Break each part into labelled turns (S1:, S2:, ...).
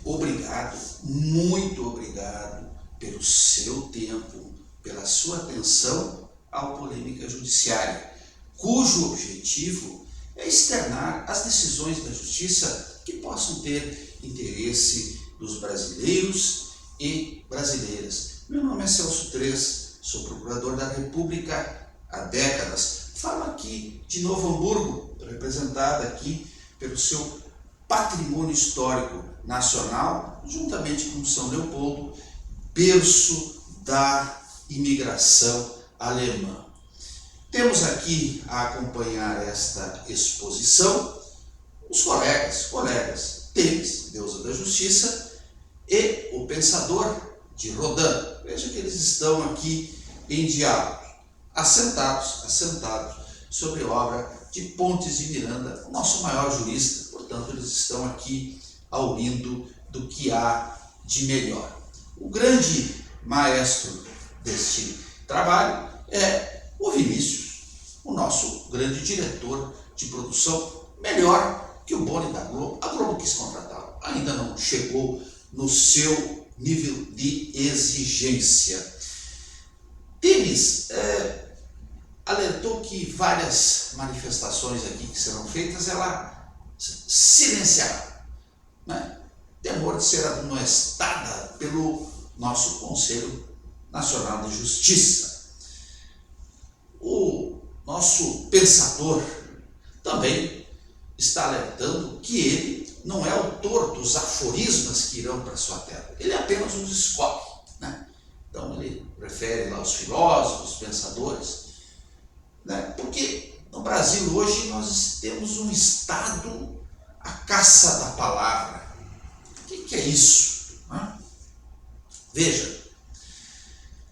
S1: obrigado, muito obrigado pelo seu tempo, pela sua atenção ao Polêmica Judiciária, cujo objetivo é externar as decisões da Justiça que possam ter interesse dos brasileiros e brasileiras. Meu nome é Celso Tres, sou Procurador da República há décadas. Falo aqui de Novo Hamburgo, representada aqui pelo seu patrimônio histórico nacional, juntamente com São Leopoldo, berço da imigração alemã. Temos aqui a acompanhar esta exposição os colegas Temis, deusa da justiça, e o pensador de Rodin. Veja que eles estão aqui em diálogo, assentados sobre a obra de Pontes de Miranda, o nosso maior jurista. Portanto, eles estão aqui ao lindo do que há de melhor. O grande maestro deste trabalho é o Vinícius, o nosso grande diretor de produção, melhor que o Boni da Globo. A Globo quis contratá-lo, ainda não chegou no seu nível de exigência. Temis alertou que várias manifestações aqui que serão feitas, ela silenciará, né? Temor de ser amoestada pelo nosso Conselho Nacional de Justiça. O nosso pensador também está alertando que ele não é autor dos aforismas que irão para sua terra, ele apenas os escolhe, né? Então ele refere lá aos filósofos, pensadores, né? Porque no Brasil hoje nós temos um estado à caça da palavra. O que é isso, né? Veja,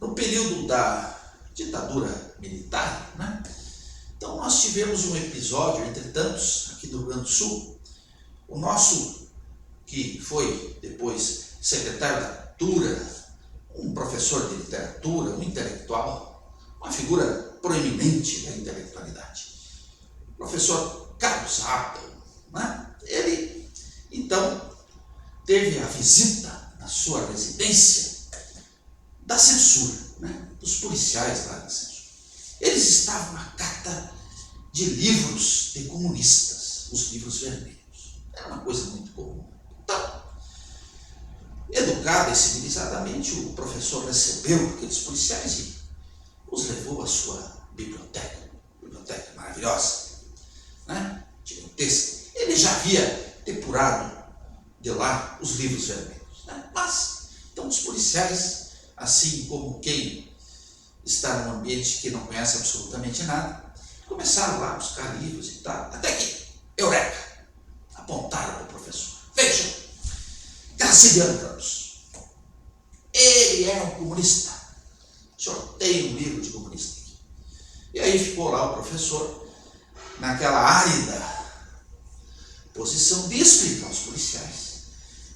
S1: no período da ditadura militar, né? Então nós tivemos um episódio, entre tantos, aqui do Rio Grande do Sul. O nosso, que foi depois secretário da Cultura, um professor de literatura, um intelectual, uma figura proeminente da intelectualidade, o professor Carlos Apple, né? Ele, então, teve a visita na sua residência da censura, né? Dos policiais lá da censura. Eles estavam à cata de livros de comunistas, os livros vermelhos. Era uma coisa muito comum. Então, educado e civilizadamente, o professor recebeu aqueles policiais e os levou à sua biblioteca maravilhosa, né? Gigantesca. Ele já havia depurado de lá os livros vermelhos, né? Mas, então os policiais, assim como quem está num ambiente que não conhece absolutamente nada, começaram lá a buscar livros e tal, até que, eureka, apontaram para o professor. Vejam, Graciliano Ramos, ele era um comunista. O senhor tem um livro de comunista aqui. E aí ficou lá o professor, naquela árida posição de explicar aos policiais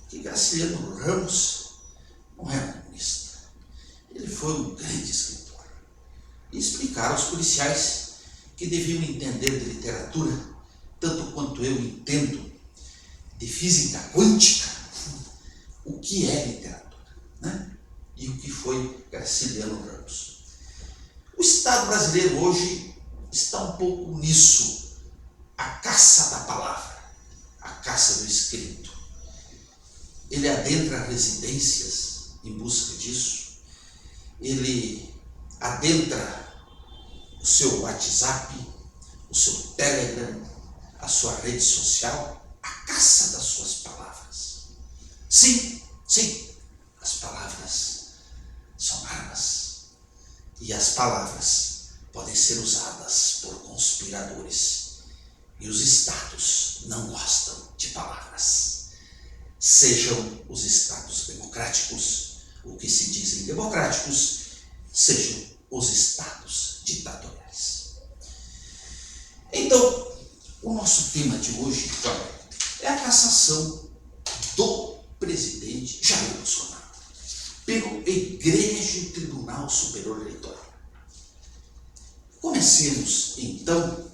S1: que Graciliano Ramos não era comunista. Ele foi um grande escritor. E explicar aos policiais que deviam entender de literatura tanto quanto eu entendo de física quântica o que é literatura, né? E o que foi Graciliano Ramos. O Estado brasileiro hoje está um pouco nisso, a caça da palavra, a caça do escrito. Ele adentra residências em busca disso, ele adentra o seu WhatsApp, o seu Telegram, a sua rede social, a caça das suas palavras. Sim, as palavras são armas. E as palavras podem ser usadas por conspiradores. E os estados não gostam de palavras. Sejam os estados democráticos, o que se dizem democráticos, sejam os estados ditatoriais. Então, o nosso tema de hoje é a cassação do presidente Jair Bolsonaro pelo Egrégio Tribunal Superior Eleitoral. Comecemos, então,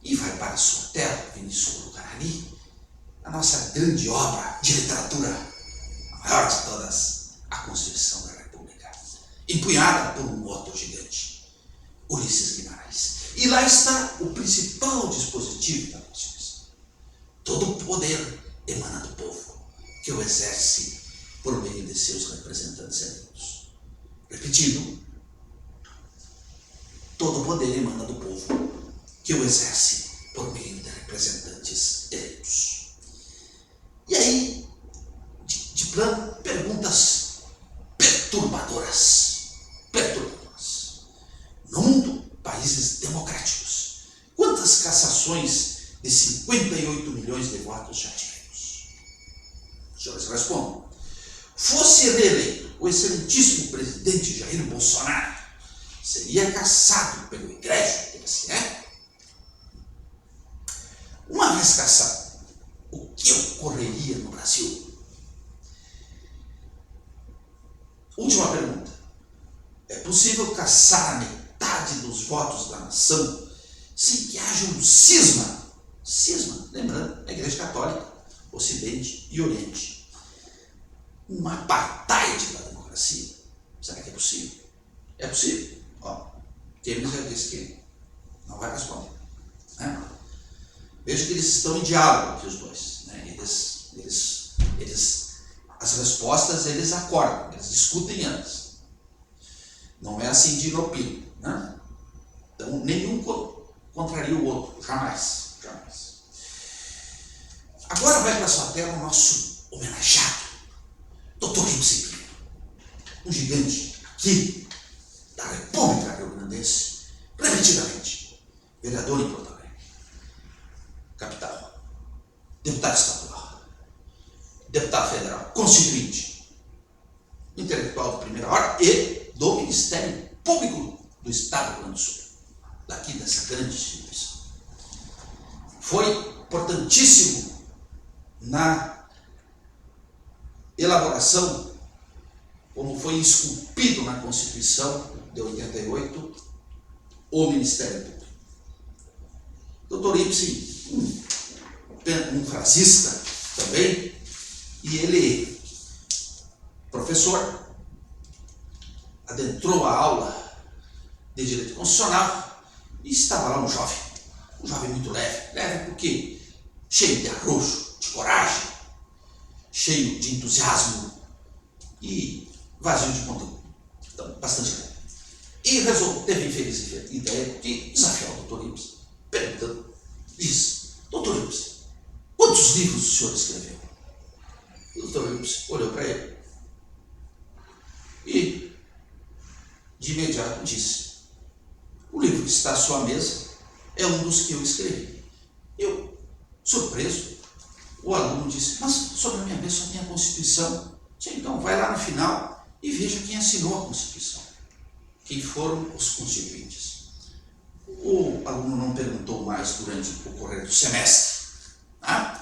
S1: e vai para a sua terra, Vinícius Lucarani, a nossa grande obra de literatura maior de todas, a Constituição da República, empunhada por um outro gigante, Ulisses Guimarães. E lá está o principal dispositivo da Constituição. Todo o poder emana do povo, que o exerce por meio de seus representantes eleitos. Repetindo, todo o poder emana do povo, que o exerce por meio de representantes eleitos. E aí, de plano, perguntas perturbadoras. No mundo, países democráticos, quantas cassações de 58 milhões de votos já tivemos? Os senhores respondem. Fosse reeleito o excelentíssimo presidente Jair Bolsonaro, seria cassado pelo egrégio TSE? Uma vez cassado, o que ocorreria no Brasil? Última pergunta. É possível cassar a metade dos votos da nação sem que haja um cisma? Cisma, lembrando, a Igreja Católica, Ocidente e Oriente. Uma apartheid da democracia. Será que é possível? É possível? Ó, Temer já disse que não vai responder. Né? Veja que eles estão em diálogo aqui, os dois. Né? As respostas eles acordam, eles discutem antes. Não é assim de inopino. Né? Então, nenhum contraria o outro, jamais. Agora vai para a sua tela o nosso homenageado, Dr. Ribes, um gigante aqui da República Rio-Grandense, repetidamente, vereador em Porto Alegre, capital, deputado estadual, deputado federal, constituinte, intelectual de primeira hora e do Ministério Público do Estado do Rio Grande do Sul, daqui dessa grande instituição. Foi importantíssimo na elaboração, como foi esculpido na Constituição de 88, o Ministério Público. Dr. Ribes, um frasista também, e ele, professor, adentrou a aula de Direito Constitucional e estava lá um jovem muito leve porque cheio de arrojo, de coragem, cheio de entusiasmo e vazio de conteúdo, então, bastante leve. E teve a infeliz ideia de desafiar o Dr. Ribes, perguntando, diz, Dr. Ribes, quantos livros o senhor escreveu? E o Dr. Ribes olhou para ele e, de imediato, disse, o livro que está à sua mesa é um dos que eu escrevi. Eu, surpreso, o aluno disse, mas sobre a minha mesa só tem a Constituição. Então vai lá no final e veja quem assinou a Constituição, quem foram os constituintes. O aluno não perguntou mais durante o correr do semestre. Tá?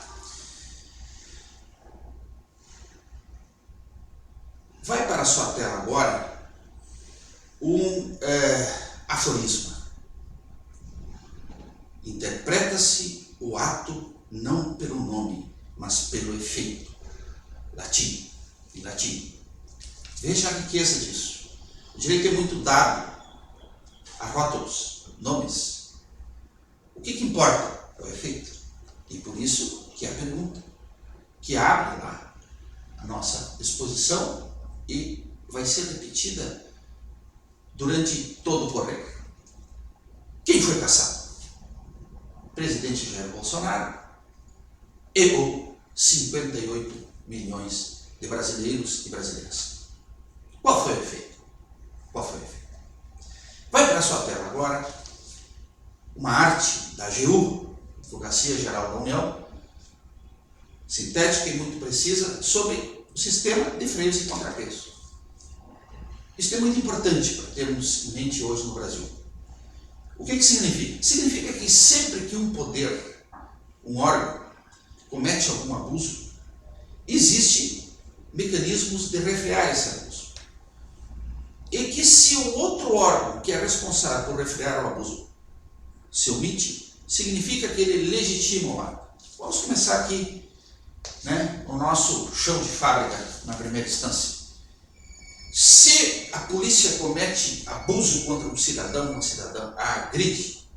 S1: Vai para a sua tela agora um aforisma. Interpreta-se o ato não pelo nome, mas pelo efeito. Latim. Em latim. Veja a riqueza disso. O direito é muito dado a rótulos, nomes. O que importa é o efeito. E por isso que é a pergunta, que abre lá a nossa exposição e vai ser repetida durante todo o correio. Quem foi cassado? Presidente Jair Bolsonaro e ou 58 milhões de brasileiros e brasileiras. Qual foi o efeito? Vai para a sua tela agora uma arte da AGU, Advocacia Geral da União, sintética e muito precisa, sobre o sistema de freios e contrapeso. Isso é muito importante para termos em mente hoje no Brasil. O que significa? Significa que sempre que um poder, um órgão, comete algum abuso, existem mecanismos de refrear esse abuso. E que se o outro órgão que é responsável por refrear o abuso se omite, significa que ele legitima o ato. Vamos começar aqui né, o nosso chão de fábrica na primeira instância. Se a polícia comete abuso contra um cidadão, uma cidadã, a agride,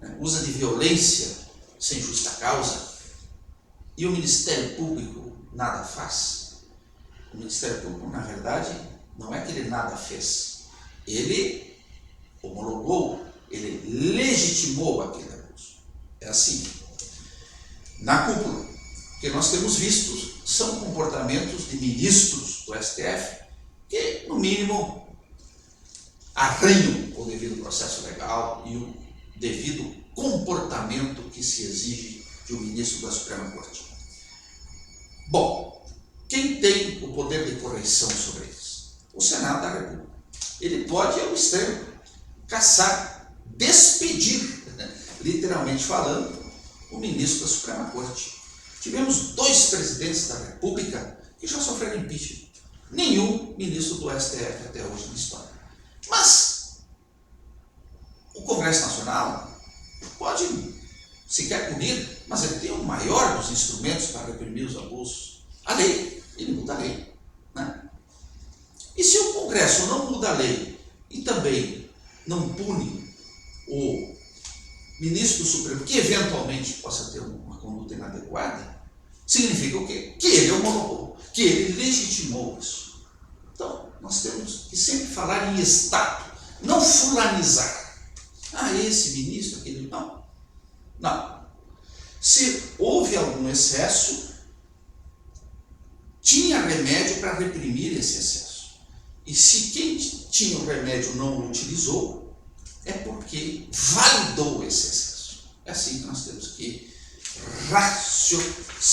S1: né, usa de violência sem justa causa, e o Ministério Público nada faz, o Ministério Público, na verdade, não é que ele nada fez, ele homologou, ele legitimou aquele abuso. É assim. Na cúpula, que nós temos visto, são comportamentos de ministros do STF que, no mínimo, arranham o devido processo legal e o devido comportamento que se exige de um ministro da Suprema Corte. Bom, quem tem o poder de correição sobre eles? O Senado da República. Ele pode, ao extremo, caçar, despedir, literalmente falando, o ministro da Suprema Corte. Tivemos 2 presidentes da República que já sofreram impeachment. Nenhum ministro do STF até hoje na história. Mas o Congresso Nacional pode, se quer punir, mas ele tem o maior dos instrumentos para reprimir os abusos. A lei. Ele muda a lei. Né? E se o Congresso não muda a lei e também não pune o ministro do Supremo, que eventualmente possa ter uma conduta inadequada, significa o quê? Que ele homologou, que ele legitimou isso. Então, nós temos que sempre falar em Estado, não fulanizar. Ah, esse ministro, aquele... Não. Não. Se houve algum excesso, tinha remédio para reprimir esse excesso. E se quem tinha o remédio não o utilizou, é porque validou esse excesso. É assim que nós temos que raciocinar.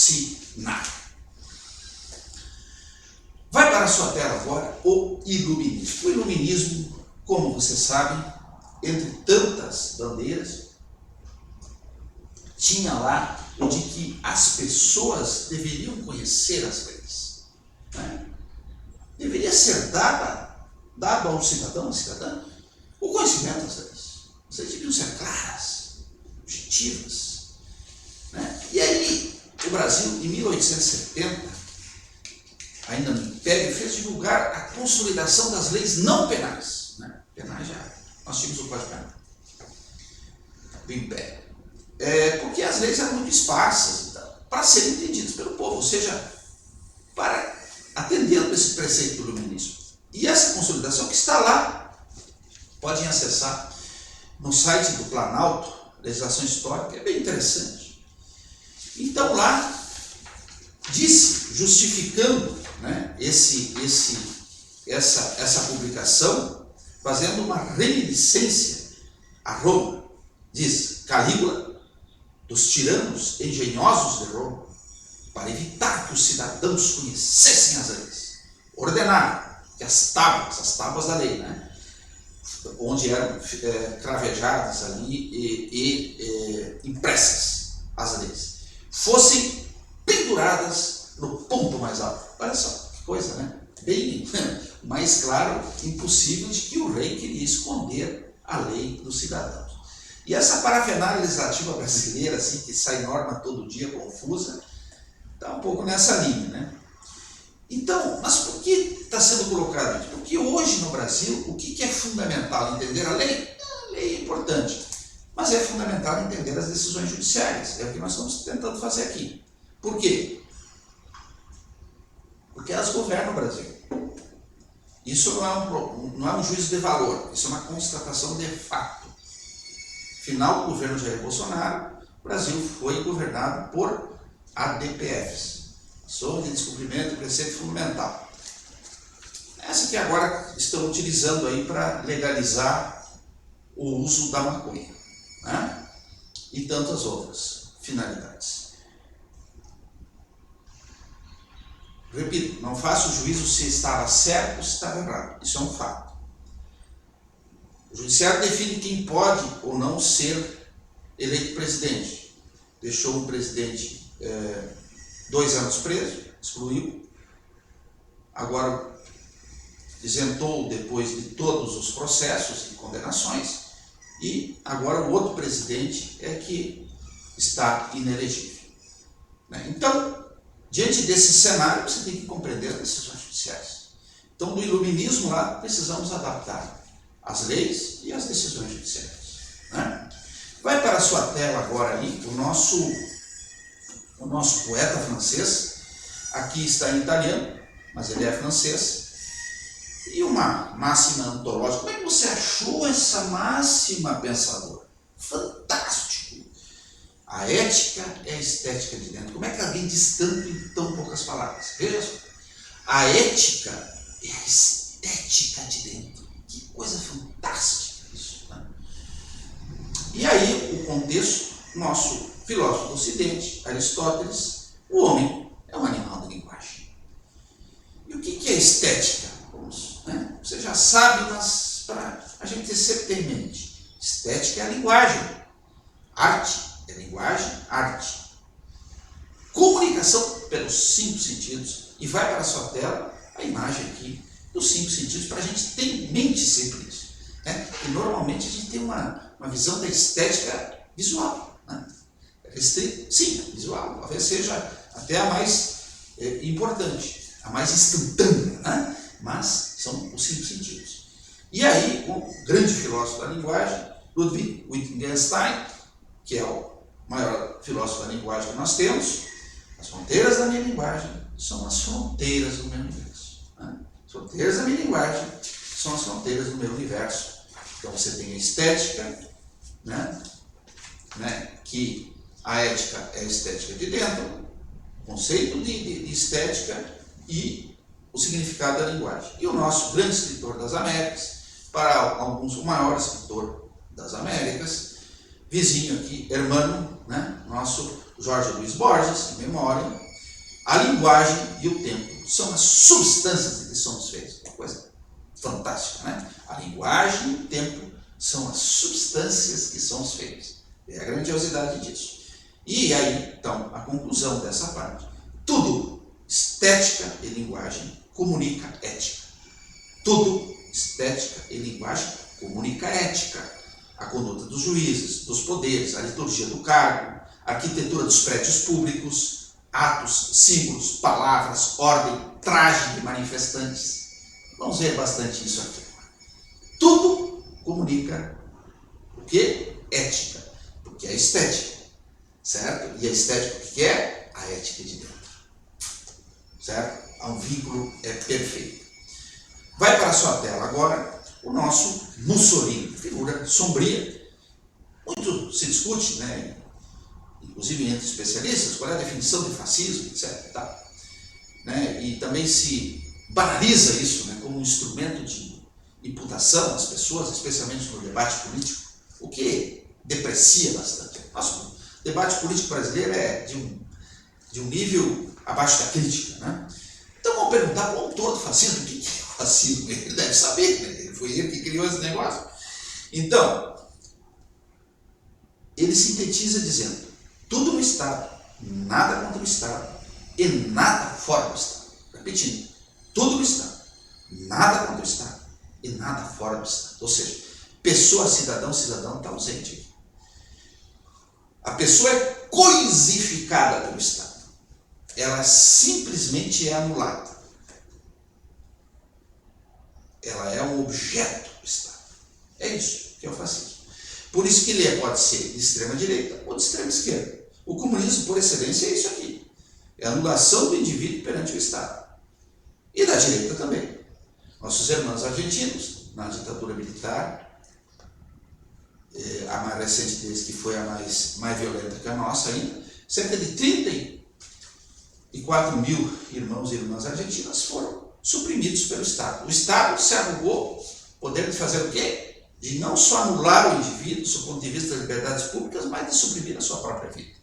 S1: Vai para a sua tela agora o iluminismo. O iluminismo, como você sabe, entre tantas bandeiras, tinha lá o de que as pessoas deveriam conhecer as leis. Né? Deveria ser dado a um cidadão, uma cidadã, o conhecimento das leis. As leis deviam ser claras, objetivas. Né? E aí, o Brasil, em 1870, ainda no Império, fez divulgar a consolidação das leis não penais. Né? Penais já, nós tínhamos o Código Penal do Império. Porque as leis eram muito esparsas, então, para serem entendidas pelo povo, ou seja, para atendendo esse preceito do iluminismo. E essa consolidação que está lá, podem acessar no site do Planalto, Legislação Histórica, é bem interessante. Então lá, disse, justificando, né, essa publicação, fazendo uma reminiscência a Roma, diz Calígula, dos tiranos engenhosos de Roma, para evitar que os cidadãos conhecessem as leis, ordenaram que as tábuas da lei, né, onde eram cravejadas ali e impressas as leis, fossem penduradas no ponto mais alto. Olha só, que coisa, né? Bem mais claro, impossível, de que o rei queria esconder a lei dos cidadãos. E essa parafernália legislativa brasileira, assim, que sai norma todo dia, confusa, está um pouco nessa linha, né? Então, mas por que está sendo colocado isso? Porque hoje no Brasil, o que é fundamental? Entender a lei? A lei é importante, mas é fundamental entender as decisões judiciárias. É o que nós estamos tentando fazer aqui. Por quê? Porque elas governam o Brasil. Isso não é um juízo de valor, isso é uma constatação de fato. Final do governo Jair Bolsonaro, o Brasil foi governado por ADPFs, Ação de Descumprimento do Preceito Fundamental. Essa que agora estão utilizando aí para legalizar o uso da maconha, né? E tantas outras finalidades. Repito, não faço juízo se estava certo ou se estava errado. Isso é um fato. O judiciário define quem pode ou não ser eleito presidente. Deixou um presidente 2 anos preso, excluiu. Agora isentou depois de todos os processos e condenações. E agora o outro presidente é que está inelegível. Então, Diante desse cenário, você tem que compreender as decisões judiciais. Então, do iluminismo lá, precisamos adaptar as leis e as decisões judiciais, né? Vai para a sua tela agora aí o nosso poeta francês. Aqui está em italiano, mas ele é francês. E uma máxima antológica. Como é que você achou essa máxima, pensador? Fantástico! A ética é a estética de dentro. Como é que alguém diz tanto em tão poucas palavras? Veja só. A ética é a estética de dentro. Que coisa fantástica isso, né? E aí, o contexto, nosso filósofo do Ocidente, Aristóteles, o homem é um animal da linguagem. E o que é estética? Né? Você já sabe, mas para a gente sempre ter em mente. Estética é a linguagem. Arte é linguagem, arte. Comunicação pelos 5 sentidos. E vai para a sua tela a imagem aqui dos 5 sentidos, para a gente ter em mente sempre isso, né? E normalmente a gente tem uma visão da estética visual, né? Restrito, sim, visual. Talvez seja até a mais importante, a mais instantânea, né? Mas são os 5 sentidos. E aí, o grande filósofo da linguagem, Ludwig Wittgenstein, que é o maior filósofo da linguagem que nós temos, as fronteiras da minha linguagem são as fronteiras do meu universo, né? As fronteiras da minha linguagem são as fronteiras do meu universo. Então você tem a estética, né? Que a ética é a estética de dentro, o conceito de estética e o significado da linguagem. E o nosso grande escritor das Américas, para alguns o maior escritor das Américas, vizinho aqui, hermano, né? Nosso Jorge Luiz Borges, em memória, a linguagem e o tempo são as substâncias de que somos feitos. Uma coisa fantástica, né? A linguagem e o tempo são as substâncias que somos feitos. É a grandiosidade disso. E aí, então, a conclusão dessa parte. Tudo, estética e linguagem, comunica ética. Tudo, estética e linguagem, comunica ética. A conduta dos juízes, dos poderes, a liturgia do cargo, a arquitetura dos prédios públicos, atos, símbolos, palavras, ordem, traje de manifestantes. Vamos ver bastante isso aqui. Tudo comunica o quê? Ética. Porque é estética. Certo? E a estética o que é? A ética de dentro. Certo? Há um vínculo perfeito. Vai para a sua tela agora o nosso Mussolini, figura sombria. Muito se discute, né, inclusive entre especialistas, qual é a definição de fascismo, etc. Tá? Né? E também se banaliza isso, né, como um instrumento de imputação às pessoas, especialmente no debate político, o que deprecia bastante. Nossa, o debate político brasileiro é de um nível abaixo da crítica, né? Então vamos perguntar para o autor do fascismo o que é o fascismo. Ele deve saber, né? Foi ele que criou esse negócio. Então, ele sintetiza dizendo: tudo no Estado, nada contra o Estado e nada fora do Estado. Repetindo, tudo no Estado, nada contra o Estado e nada fora do Estado. Ou seja, pessoa, cidadão está ausente aqui. A pessoa é coisificada pelo Estado. Ela simplesmente é anulada. Ela é um objeto do Estado. É isso que é o fascismo. Por isso que ele pode ser de extrema direita ou de extrema esquerda. O comunismo, por excelência, é isso aqui. É a anulação do indivíduo perante o Estado. E da direita também. Nossos irmãos argentinos, na ditadura militar, a mais recente deles, que foi a mais violenta que a nossa ainda, cerca de 34 mil irmãos e irmãs argentinas foram suprimidos pelo Estado. O Estado se arrogou poder de fazer o quê? De não só anular o indivíduo, do ponto de vista das liberdades públicas, mas de suprimir a sua própria vida.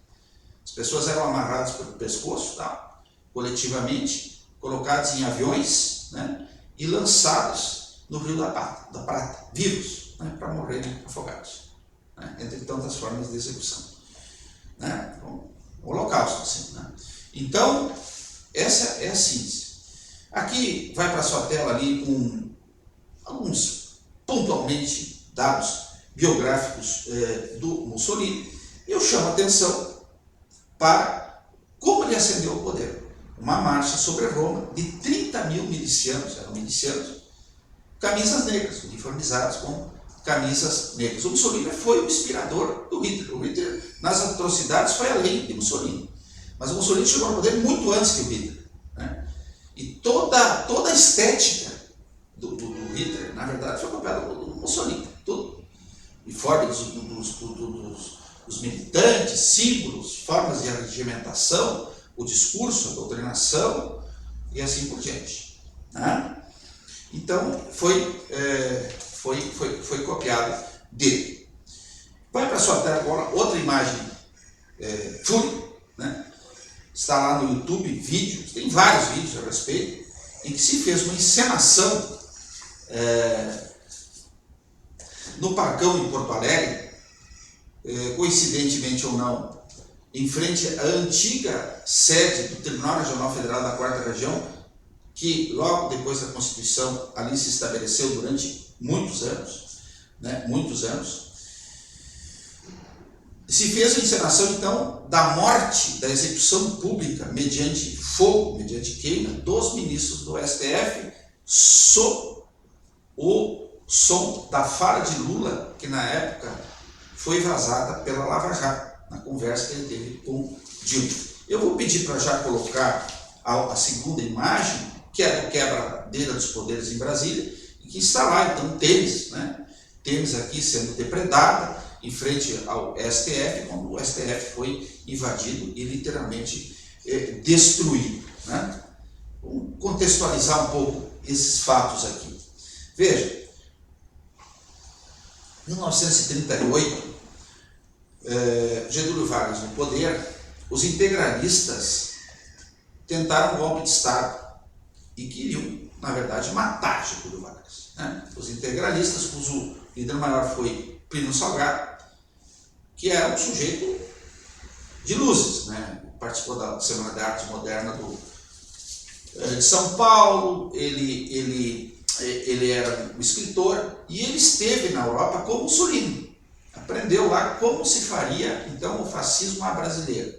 S1: As pessoas eram amarradas pelo pescoço, tá? Coletivamente, colocadas em aviões, né? E lançados no Rio da Prata, vivos, né? Para morrerem afogados, né? Entre tantas formas de execução, né? O holocausto, assim, né? Então, essa é a síntese. Aqui vai para a sua tela ali com alguns pontualmente dados biográficos do Mussolini, e eu chamo a atenção para como ele ascendeu ao poder. uma marcha sobre Roma de 30 mil milicianos, eram milicianos, camisas negras, uniformizados com camisas negras. O Mussolini foi o inspirador do Hitler. O Hitler, nas atrocidades, foi além de Mussolini. Mas o Mussolini chegou ao poder muito antes que o Hitler, né? E toda a estética do Hitler, na verdade, foi copiada do Mussolini. Tudo. Uniforme dos militantes, símbolos, formas de regimentação, o discurso, a doutrinação e assim por diante, né? Então, foi copiado dele. Vai para a sua tela agora outra imagem, Fury, né? Está lá no YouTube, vídeos, tem vários vídeos a respeito, em que se fez uma encenação no Parcão em Porto Alegre, coincidentemente ou não, em frente à antiga sede do Tribunal Regional Federal da 4ª Região, que logo depois da Constituição ali se estabeleceu durante muitos anos, né? Muitos anos. Se fez a encenação, então, da morte, da execução pública, mediante fogo, mediante queima, dos ministros do STF, sob o som da fala de Lula, que na época foi vazada pela Lava Jato, na conversa que ele teve com Dilma. Eu vou pedir para já colocar a segunda imagem, que é do quebra-cadeira dos poderes em Brasília, e que está lá, então, Temes, né? Temes aqui sendo depredada em frente ao STF, quando o STF foi invadido e literalmente destruído, né? Vamos contextualizar um pouco esses fatos aqui. Veja, 1938, Getúlio Vargas no poder, os integralistas tentaram um golpe de Estado e queriam, na verdade, matar Getúlio Vargas, né? Os integralistas, cujo líder maior foi Plínio Salgado, que era um sujeito de luzes, né? Participou da Semana de Arte Moderna de São Paulo, ele era um escritor e ele esteve na Europa como Mussolini. Aprendeu lá como se faria, então, o fascismo à brasileira.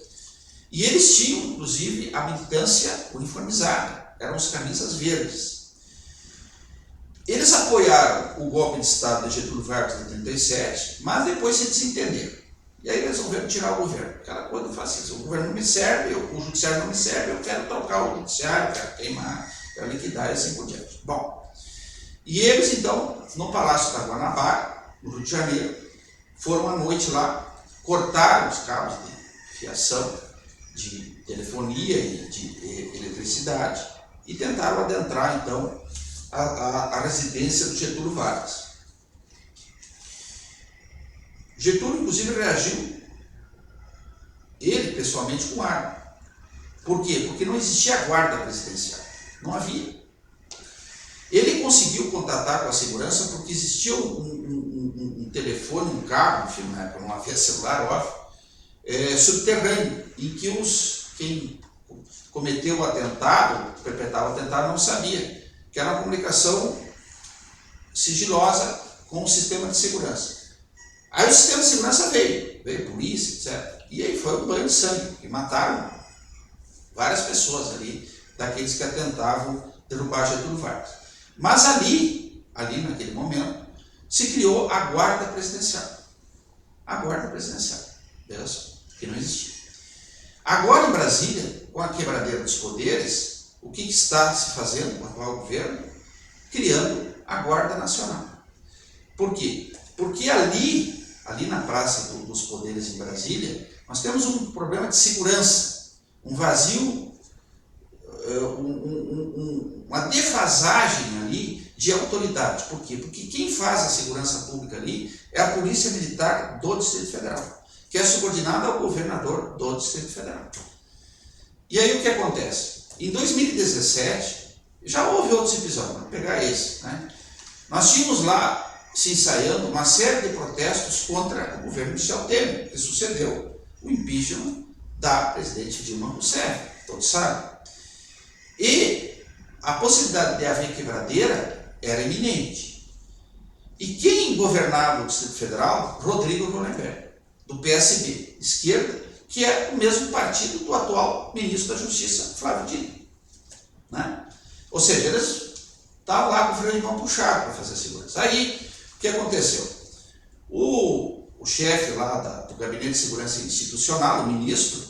S1: E eles tinham, inclusive, a militância uniformizada, eram os camisas verdes. Eles apoiaram o golpe de Estado de Getúlio Vargas em 1937, mas depois se desentenderam. E aí resolveram tirar o governo. Aquela coisa do fascismo. O governo não me serve, o judiciário não me serve, eu quero trocar o judiciário, quero queimar, quero liquidar e assim por diante. Bom, e eles então, no Palácio da Guanabara, no Rio de Janeiro, foram à noite lá, cortaram os cabos de fiação, de telefonia e de eletricidade e tentaram adentrar então a residência do Getúlio Vargas. Getúlio, inclusive, reagiu, ele pessoalmente, com arma. Por quê? Porque não existia guarda presidencial. Não havia. Ele conseguiu contatar com a segurança porque existia um telefone, um cabo, enfim, na época não havia celular, óbvio, subterrâneo, em que quem cometeu o atentado, perpetrava o atentado, não sabia, que era uma comunicação sigilosa com o sistema de segurança. Aí o sistema de segurança veio polícia, etc. E aí foi um banho de sangue, que mataram várias pessoas ali, daqueles que atentavam derrubar Getúlio Vargas. Mas ali naquele momento, se criou a guarda presidencial. A guarda presidencial, veja só, que não existia. Agora em Brasília, com a quebradeira dos poderes, o que está se fazendo com o atual governo? Criando a Guarda Nacional. Por quê? Porque ali na Praça dos Poderes em Brasília, nós temos um problema de segurança, um vazio, uma defasagem ali de autoridade. Por quê? Porque quem faz a segurança pública ali é a Polícia Militar do Distrito Federal, que é subordinada ao governador do Distrito Federal. E aí o que acontece? Em 2017, já houve outros episódios, vamos pegar esse, né? Nós tínhamos lá se ensaiando uma série de protestos contra o governo Michel Temer, que sucedeu o impeachment da presidente Dilma Rousseff, todos sabem. E a possibilidade de haver quebradeira era iminente. E quem governava o Distrito Federal? Rodrigo Hollenberg, do PSB, esquerda, que é o mesmo partido do atual ministro da Justiça, Flávio Dino. Né? Ou seja, eles estavam lá com o freio de mão puxado para fazer a segurança. Aí, o que aconteceu? O chefe lá do Gabinete de Segurança Institucional, o ministro,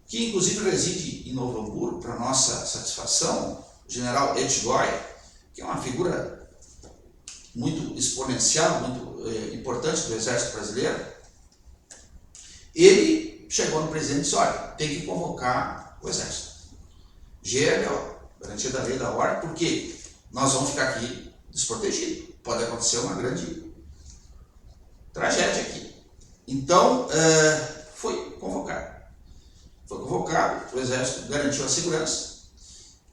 S1: que inclusive reside em Novo Hamburgo, para nossa satisfação, o general Edgoy, que é uma figura muito exponencial, muito importante do Exército Brasileiro, ele chegou no presidente e disse, olha, tem que convocar o Exército. GLO, garantia da lei e da ordem, porque nós vamos ficar aqui desprotegidos. Pode acontecer uma grande tragédia aqui. Então, foi convocado. Foi convocado, o Exército garantiu a segurança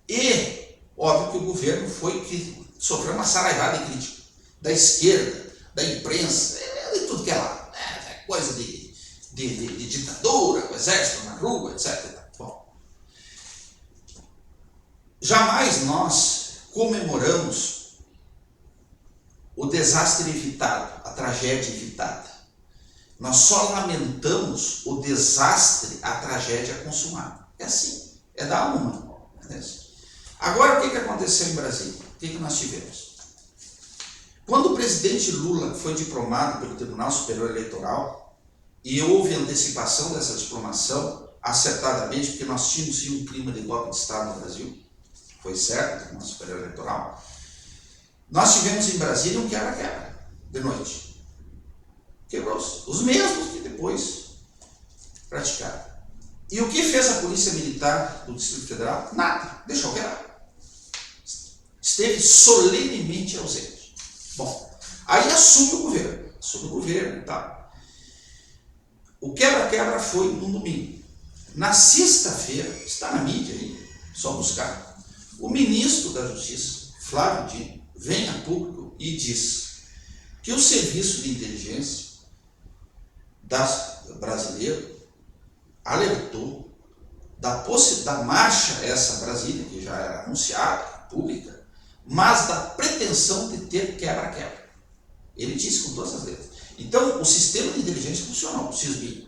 S1: e, óbvio que o governo foi que sofreu uma saraivada de crítica da esquerda, da imprensa, de tudo que é lá. Coisa de ditadura, o Exército na rua, etc. Bom, jamais nós comemoramos o desastre evitado, a tragédia evitada. Nós só lamentamos o desastre, a tragédia consumada. É assim, é da alma. Agora, o que aconteceu em Brasília? O que nós tivemos? Quando o presidente Lula foi diplomado pelo Tribunal Superior Eleitoral, e houve antecipação dessa diplomação, acertadamente, porque nós tínhamos sim um clima de golpe de Estado no Brasil, foi certo, o Tribunal Superior Eleitoral, nós tivemos em Brasília um quebra-quebra, de noite. Quebrou-se. Os mesmos que depois praticaram. E o que fez a Polícia Militar do Distrito Federal? Nada. Deixou quebrar. Esteve solenemente ausente. Bom, aí assume o governo. Assume o governo e tal. O quebra-quebra foi no domingo. Na sexta-feira, está na mídia aí, só buscar, o ministro da Justiça, Flávio Dino, vem a público e diz que o serviço de inteligência brasileiro alertou da marcha essa Brasília, que já era anunciada, pública, mas da pretensão de ter quebra-quebra. Ele disse com todas as letras. Então, o sistema de inteligência funcionou, o SISBIM,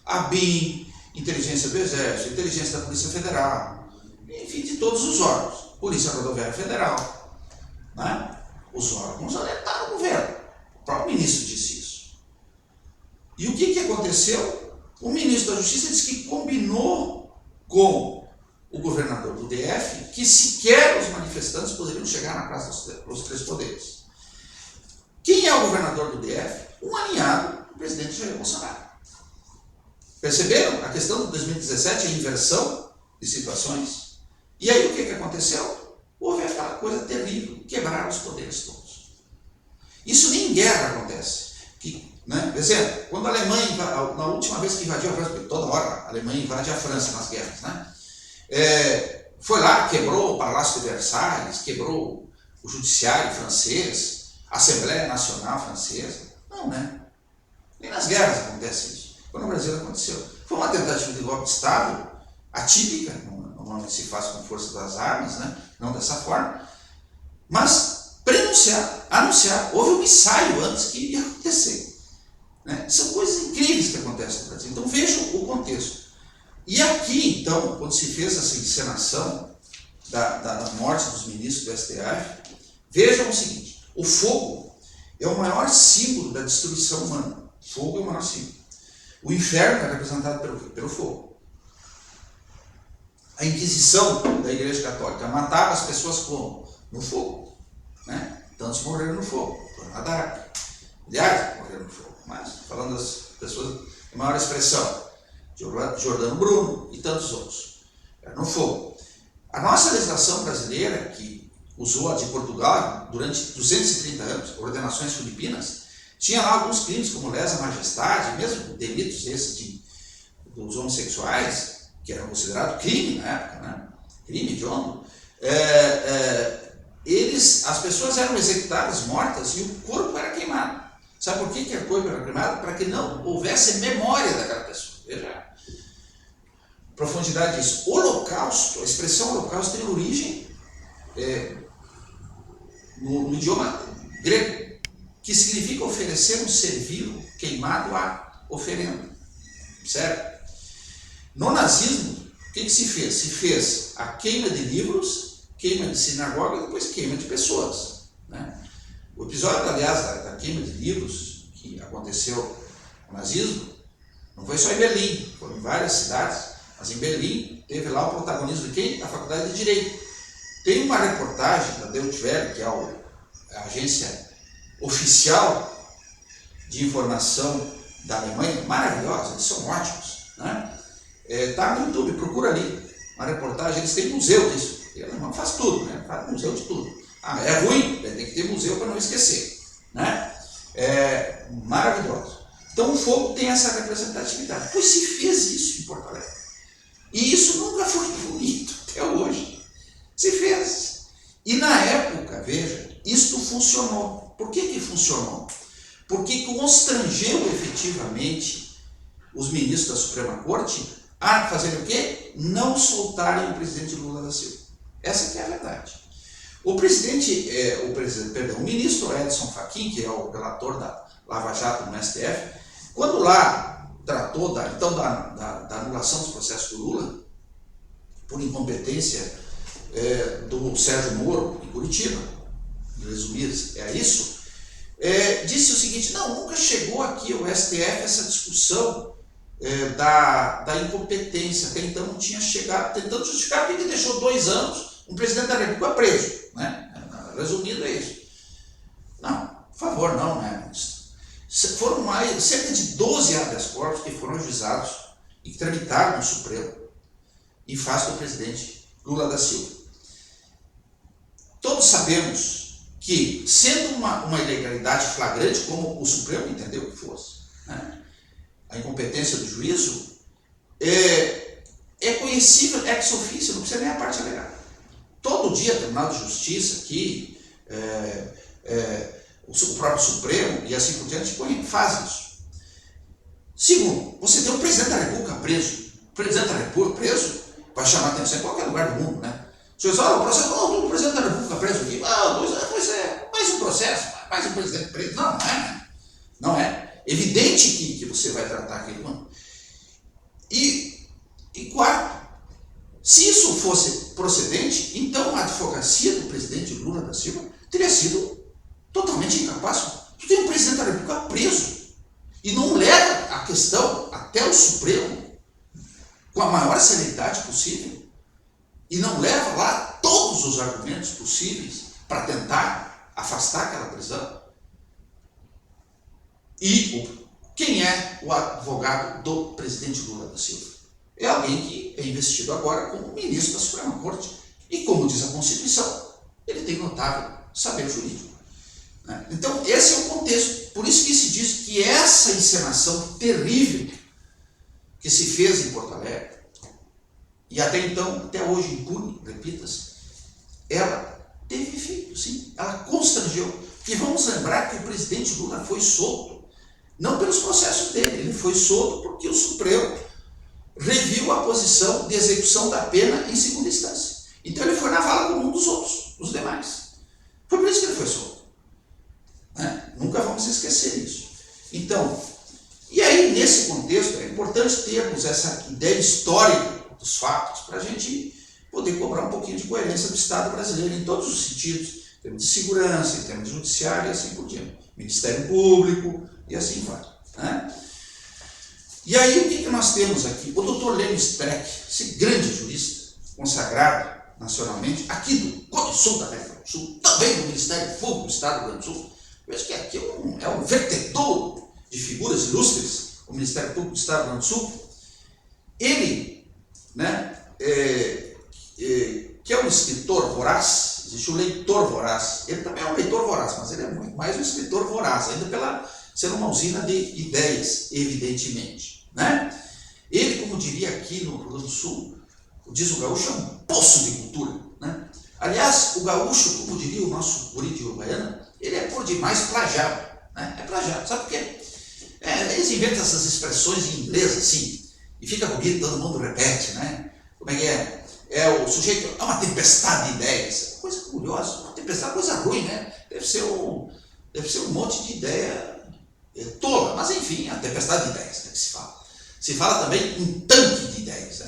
S1: a BIM, inteligência do Exército, inteligência da Polícia Federal, enfim, de todos os órgãos, Polícia Rodoviária Federal, né? Os órgãos alertaram o governo, o próprio ministro disse isso. E o que aconteceu? O ministro da Justiça disse que combinou com o governador do DF que sequer os manifestantes poderiam chegar na Praça dos Três Poderes. Quem é o governador do DF? Um alinhado do presidente Jair Bolsonaro. Perceberam? A questão de 2017 é a inversão de situações. E aí o que aconteceu? Houve aquela coisa terrível, quebraram os poderes todos. Isso nem em guerra acontece. Né? Por exemplo, quando a Alemanha, na última vez que invadiu a França, porque toda hora a Alemanha invade a França nas guerras, né? Foi lá, quebrou o Palácio de Versalhes, quebrou o Judiciário francês, a Assembleia Nacional Francesa. Não, né? Nem nas guerras acontece isso. Quando no Brasil aconteceu. Foi uma tentativa de golpe de Estado, atípica, normalmente se faz com força das armas, né? Não dessa forma, mas anunciar, houve um ensaio antes que ia acontecer. Né? São coisas incríveis que acontecem no Brasil. Então vejam o contexto. E aqui, então, quando se fez essa encenação da morte dos ministros do STF, vejam o seguinte: o fogo é o maior símbolo da destruição humana. Fogo é o maior símbolo. O inferno é representado pelo fogo. A Inquisição da Igreja Católica matava as pessoas como? No fogo. Né? Tantos morreram no fogo. Joana d'Arc, milhares morreram no fogo. Mas, falando das pessoas de maior expressão, Jordano Bruno e tantos outros, no fogo. A nossa legislação brasileira, que usou a de Portugal durante 230 anos, ordenações filipinas, tinha lá alguns crimes como lesa majestade, mesmo delitos esses dos homossexuais, que eram considerados crime na época, né? Crime hediondo. As pessoas eram executadas, mortas, e o corpo era queimado. Sabe por que o corpo era queimado? Para que não houvesse memória daquela pessoa. Veja a profundidade disso. Holocausto, a expressão holocausto tem origem no idioma grego, que significa oferecer um ser vivo queimado à oferenda. Certo? nazismo, o que se fez? Se fez a queima de livros, queima de sinagoga e depois queima de pessoas, né? O episódio, aliás, da queima de livros que aconteceu no nazismo, não foi só em Berlim, foram em várias cidades, mas em Berlim teve lá o protagonismo de quem? A Faculdade de Direito. Tem uma reportagem da Deutsche Welle, que é a agência oficial de informação da Alemanha, maravilhosa, eles são ótimos, né? Tá no YouTube, procura ali, uma reportagem, eles têm museu disso, e a Alemanha faz tudo, né? Faz museu de tudo. É ruim, tem que ter museu para não esquecer, né? É maravilhoso. Então o fogo tem essa representatividade, pois se fez isso em Porto Alegre, e isso nunca foi bonito até hoje, se fez. E na época, veja, isto funcionou. Por que funcionou? Porque constrangeu efetivamente os ministros da Suprema Corte a fazerem o quê? Não soltarem o presidente Lula da Silva. Essa que é a verdade. O ministro Edson Fachin, que é o relator da Lava Jato no STF, quando lá tratou da anulação dos processos do Lula, por incompetência do Sérgio Moro, em Curitiba, em resumir, é isso, disse o seguinte: não, nunca chegou aqui ao STF essa discussão da incompetência, até então não tinha chegado, tentando justificar porque ele deixou 2 anos um presidente da República preso, né? Resumindo, é isso. Não, por favor, não, né? Foram cerca de 12 habeas corpus que foram ajuizados e que tramitaram no Supremo em face do presidente Lula da Silva. Todos sabemos que, sendo uma ilegalidade flagrante, como o Supremo entendeu que fosse, né? A incompetência do juízo é conhecível ex officio, não precisa nem a parte alegar. Todo dia, Tribunal de Justiça aqui, o próprio Supremo e assim por diante faz isso. Segundo, você tem o presidente da República preso. O presidente da República preso vai chamar atenção em qualquer lugar do mundo, né? Você diz, olha, o processo, o presidente da República preso aqui. Pois é, mais um processo, mais um presidente preso. Não, não é, né? Não é. Evidente que você vai tratar aquele mundo. E quarto, se isso fosse procedente, então a advocacia do presidente Lula da Silva teria sido totalmente incapaz. Tu tem um presidente da República preso e não leva a questão até o Supremo com a maior celeridade possível e não leva lá todos os argumentos possíveis para tentar afastar aquela prisão. E quem é o advogado do presidente Lula da Silva? É alguém que é investido agora como ministro da Suprema Corte. E como diz a Constituição, ele tem notável saber jurídico. Então, esse é o contexto. Por isso que se diz que essa encenação terrível que se fez em Porto Alegre, e até então, até hoje impune, repita-se, ela teve efeito, sim. Ela constrangeu. E vamos lembrar que o presidente Lula foi solto, não pelos processos dele, ele foi solto porque o Supremo reviu a posição de execução da pena em segunda instância. Então ele foi na vala comum dos outros, dos demais. Foi por isso que ele foi solto. Nunca vamos esquecer isso. Então, e aí nesse contexto é importante termos essa ideia histórica dos fatos para a gente poder cobrar um pouquinho de coerência do Estado brasileiro em todos os sentidos, em termos de segurança, em termos de judiciário e assim por diante. Ministério Público e assim vai. E aí o que nós temos aqui? O Dr. Lênin Streck, esse grande jurista, consagrado nacionalmente, aqui do Código Sul da América do Sul, também do Ministério Público do Estado do Rio Grande do Sul. Veja que aqui é um vertedouro de figuras ilustres, o Ministério Público do Estado do Rio Grande do Sul. Ele, que é um escritor voraz, existe o leitor voraz, ele também é um leitor voraz, mas ele é muito mais um escritor voraz, ainda pela ser uma usina de ideias, evidentemente. Ele, como diria aqui no Rio Grande do Sul, diz o gaúcho, é um poço de cultura. Aliás, o gaúcho, como diria o nosso guri de Uruguaiana, ele é por demais plagiado. É plagiado, sabe por quê? Eles inventam essas expressões em inglês assim, e fica bonito, todo mundo repete, Como é que é? O sujeito, é uma tempestade de ideias, coisa curiosa, uma tempestade, coisa ruim, Deve ser um monte de ideia tola, mas enfim, a tempestade de ideias que se fala. Se fala também um tanque de ideias,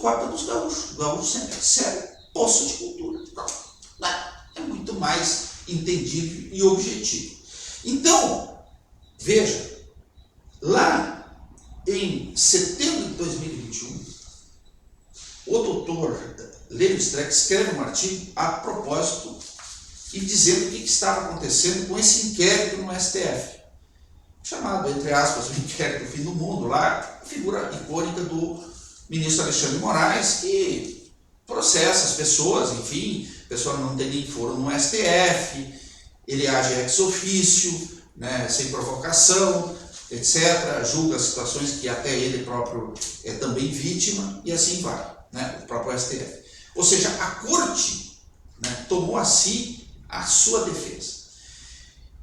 S1: cópia dos gaúchos. O gaúcho sempre recebe poço de cultura. É muito mais entendível e objetivo. Então, veja, lá em setembro de 2021, o doutor Lênio Streck escreve um artigo a propósito e dizendo o que estava acontecendo com esse inquérito no STF, chamado, entre aspas, o inquérito do fim do mundo, lá, a figura icônica do ministro Alexandre de Moraes, que processa as pessoas, enfim, a pessoa não tem nem foro no STF, ele age ex officio, né, sem provocação, etc., julga situações que até ele próprio é também vítima, e assim vai, né, o próprio STF. Ou seja, a corte, né, tomou a si a sua defesa.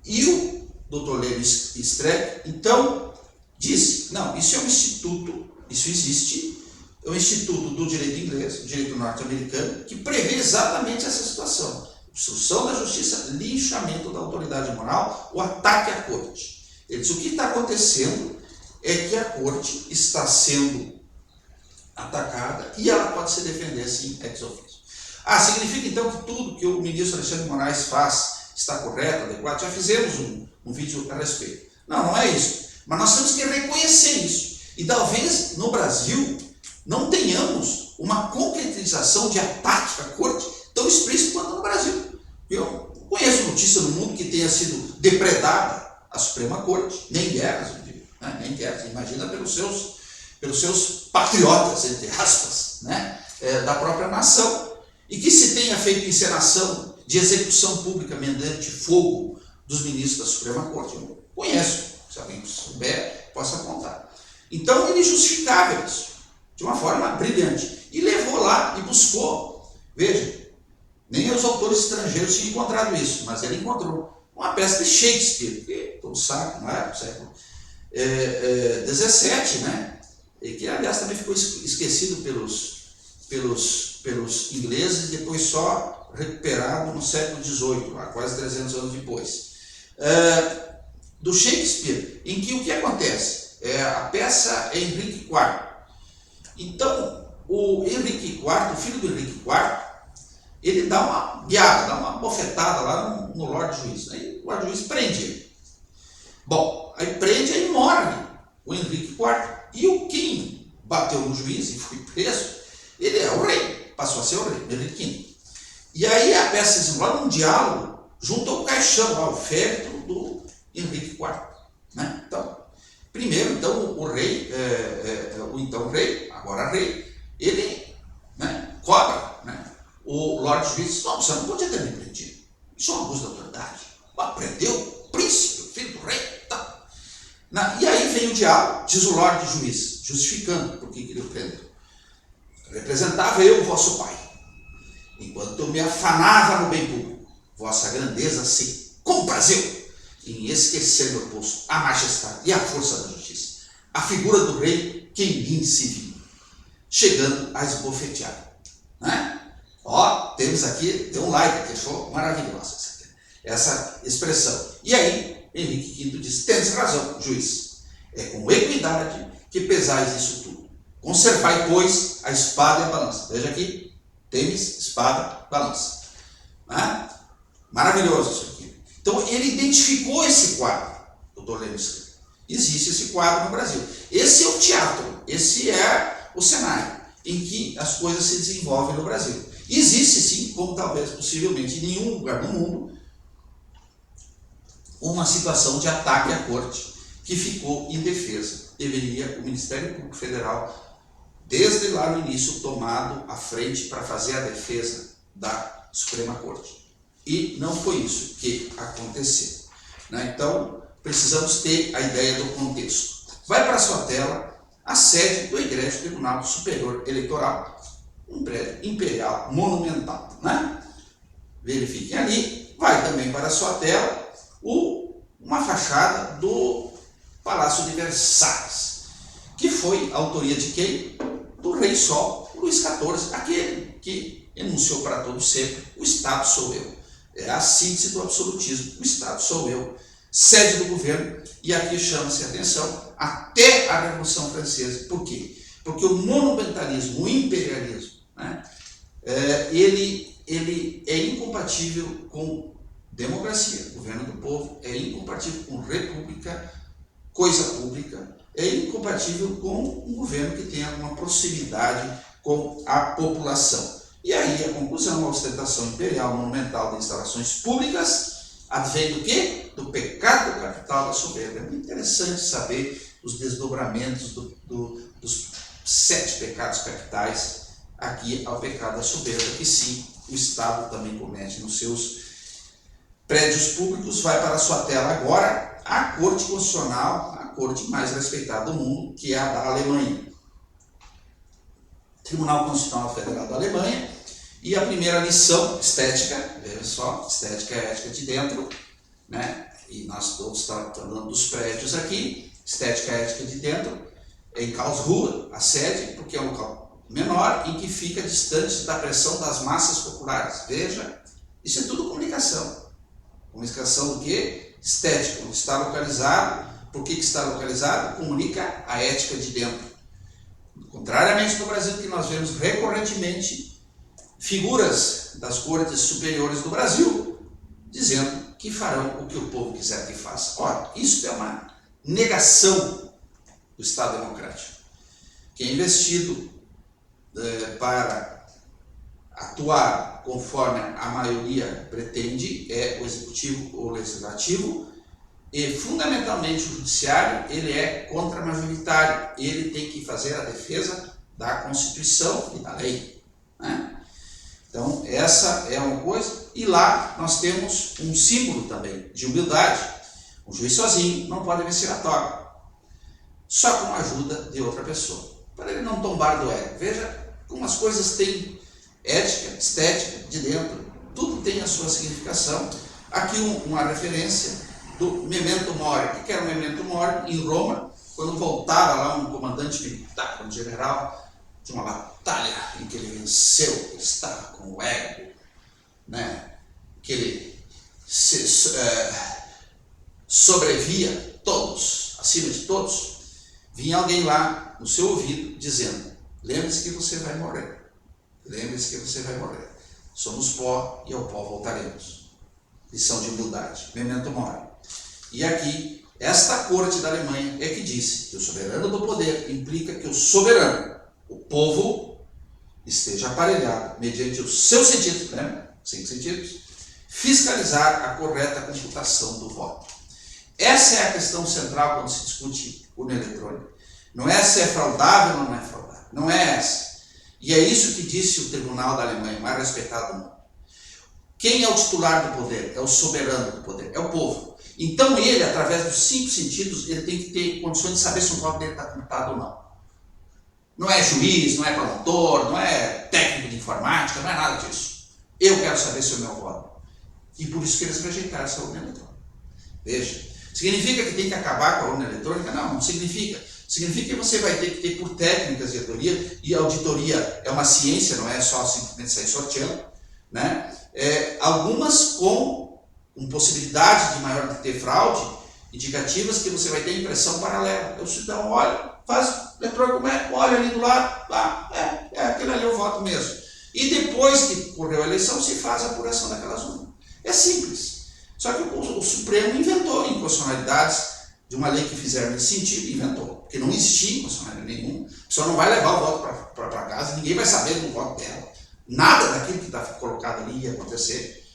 S1: E o doutor Lênio Streck, então, disse, não, isso é um instituto, isso existe, é um instituto do direito inglês, do direito norte-americano, que prevê exatamente essa situação. Obstrução da justiça, linchamento da autoridade moral, o ataque à corte. Ele diz, o que está acontecendo é que a corte está sendo atacada e ela pode se defender assim ex officio. Significa então que tudo que o ministro Alexandre de Moraes faz está correto, adequado? Já fizemos um vídeo a respeito. Não, não é isso. Mas nós temos que reconhecer isso. E talvez no Brasil não tenhamos uma concretização de ataque à corte tão explícito quanto no Brasil. Eu conheço notícia no mundo que tenha sido depredada a Suprema Corte, nem guerras, eu digo, né? Nem guerras, imagina pelos seus patriotas, entre aspas, né? Da própria nação. E que se tenha feito encenação de execução pública mediante fogo dos ministros da Suprema Corte. Eu conheço, se alguém souber, possa apontar. Então ele justificava isso, de uma forma brilhante. E levou lá e buscou. Veja, nem os autores estrangeiros tinham encontrado isso, mas ele encontrou uma peça de Shakespeare, que todos sabem, não é? Do século XVII, né? E que, aliás, também ficou esquecido pelos ingleses e depois só recuperado no século XVIII, lá, quase 300 anos depois. Do Shakespeare, em que o que acontece? A peça é Henrique IV. Então, o Henrique IV, o filho do Henrique IV, ele dá uma guiada, dá uma bofetada lá no Lorde Juiz. Aí o Lorde Juiz prende ele. Bom, aí prende, aí morre o Henrique IV. E quem bateu no juiz e foi preso, ele é o rei, passou a ser o rei, Henrique V. E aí a peça se desenrola num diálogo junto ao caixão, ao féretro do Henrique IV. Né? Então, primeiro, então, o rei, o então rei, agora rei, ele, né, cobra, né? O Lorde Juiz diz, não, você não podia ter me prendido. Isso é um abuso de autoridade. Prendeu o príncipe, o filho do rei. Tá. E aí vem o diálogo, diz o Lorde Juiz, justificando por que ele o prendeu. Representava eu, vosso pai, enquanto eu me afanava no bem público, vossa grandeza se comprazeu em esquecer meu posto, a majestade e a força da justiça, a figura do rei que em mim se viu, chegando a esbofetear. Né? Temos aqui, deu um like aqui, achou maravilhosa essa expressão. E aí, Henrique V diz, tens razão, juiz, é com equidade que pesais isso tudo. Conservai, pois, a espada e a balança. Veja aqui, tênis, espada, balança. Né? Maravilhoso isso aqui. Então, ele identificou esse quadro, doutor Lênio Streck. Existe esse quadro no Brasil. Esse é o teatro, esse é o cenário em que as coisas se desenvolvem no Brasil. Existe sim, como talvez possivelmente em nenhum lugar do mundo, uma situação de ataque à corte que ficou indefesa. Deveria o Ministério Público Federal, desde lá no início, tomado à frente para fazer a defesa da Suprema Corte. E não foi isso que aconteceu. Né? Então, precisamos ter a ideia do contexto. Vai para a sua tela a sede do Egrégio Tribunal Superior Eleitoral, um prédio imperial monumental. Né? Verifiquem ali. Vai também para a sua tela uma fachada do Palácio de Versalhes, que foi a autoria de quem? Do Rei Sol, Luís XIV, aquele que enunciou para todo sempre, o Estado sou eu. É a síntese do absolutismo, o Estado sou eu, sede do governo, e aqui chama-se a atenção até a Revolução Francesa. Por quê? Porque o monumentalismo, o imperialismo, né, ele é incompatível com democracia, governo do povo, é incompatível com república, coisa pública, é incompatível com um governo que tenha alguma proximidade com a população. E aí a conclusão, a ostentação imperial monumental de instalações públicas advém do quê? Do pecado capital da soberba. É muito interessante saber os desdobramentos dos 7 pecados capitais aqui ao pecado da soberba, que sim, o Estado também comete nos seus prédios públicos. Vai para a sua tela agora a Corte Constitucional, a corte mais respeitada do mundo, que é a da Alemanha. Tribunal Constitucional Federal da Alemanha. E a primeira lição, estética, veja só, estética é ética de dentro, né? E nós todos estamos falando dos prédios aqui, estética é ética de dentro, em Karlsruhe, a sede, porque é um local menor, em que fica distante da pressão das massas populares. Veja, isso é tudo comunicação. Comunicação do quê? Estética, onde está localizado. Por que está localizado? Comunica a ética de dentro. Contrariamente no Brasil, que nós vemos recorrentemente figuras das cortes superiores do Brasil dizendo que farão o que o povo quiser que faça. Ora, isso é uma negação do Estado democrático. Quem é investido para atuar conforme a maioria pretende é o executivo ou o legislativo, e fundamentalmente o judiciário, ele é contramajoritário, ele tem que fazer a defesa da Constituição e da lei, né? Então essa é uma coisa. E lá nós temos um símbolo também de humildade. O juiz sozinho não pode vencer a toga, só com a ajuda de outra pessoa, para ele não tombar do ego. Veja como as coisas têm ética, estética de dentro, tudo tem a sua significação. Aqui uma referência do Memento Mori. O que era o Memento Mori? Em Roma, quando voltava lá um comandante militar, um general, de uma batalha em que ele venceu, ele estava com o ego, né? Que ele sobrevia todos, acima de todos. Vinha alguém lá no seu ouvido dizendo: lembre-se que você vai morrer. Lembre-se que você vai morrer. Somos pó e ao pó voltaremos. Lição de humildade. Memento Mori. E aqui, esta corte da Alemanha é que disse que o soberano do poder implica que o soberano, o povo, esteja aparelhado mediante os seus sentidos, lembra? 5 sentidos, fiscalizar a correta computação do voto. Essa é a questão central quando se discute urna eletrônica. Não é se é fraudável ou não é fraudável. Não é essa. E é isso que disse o tribunal da Alemanha, mais respeitado do mundo. Quem é o titular do poder? É o soberano do poder, é o povo. Então ele, através dos 5 sentidos, ele tem que ter condições de saber se o voto dele está computado ou não. Não é juiz, não é promotor, não é técnico de informática, não é nada disso. Eu quero saber se é o meu voto. E por isso que eles rejeitaram essa urna eletrônica. Veja, significa que tem que acabar com a urna eletrônica? Não, não significa. Significa que você vai ter que ter por técnicas de auditoria, e a auditoria é uma ciência, não é só simplesmente sair sorteando, né? Algumas com possibilidade de maior de ter fraude, indicativas que você vai ter impressão paralela. O cidadão olha, faz eletrônico, olha ali do lado, aquele ali é o voto mesmo. E depois que ocorreu a eleição, se faz a apuração daquelas urnas. É simples. Só que o Supremo inventou inconstitucionalidades de uma lei que fizeram nesse sentido, inventou. Porque não existia inconstitucionalidade nenhuma. A pessoa não vai levar o voto para casa, ninguém vai saber do voto dela. Nada daquilo que está colocado ali ia acontecer,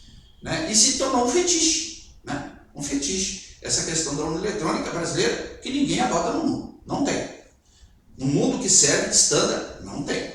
S1: né? E se tornou um fetiche, né? Um fetiche. Essa questão da urna eletrônica brasileira, que ninguém adota no mundo. Não tem. No mundo que serve de estándar, não tem.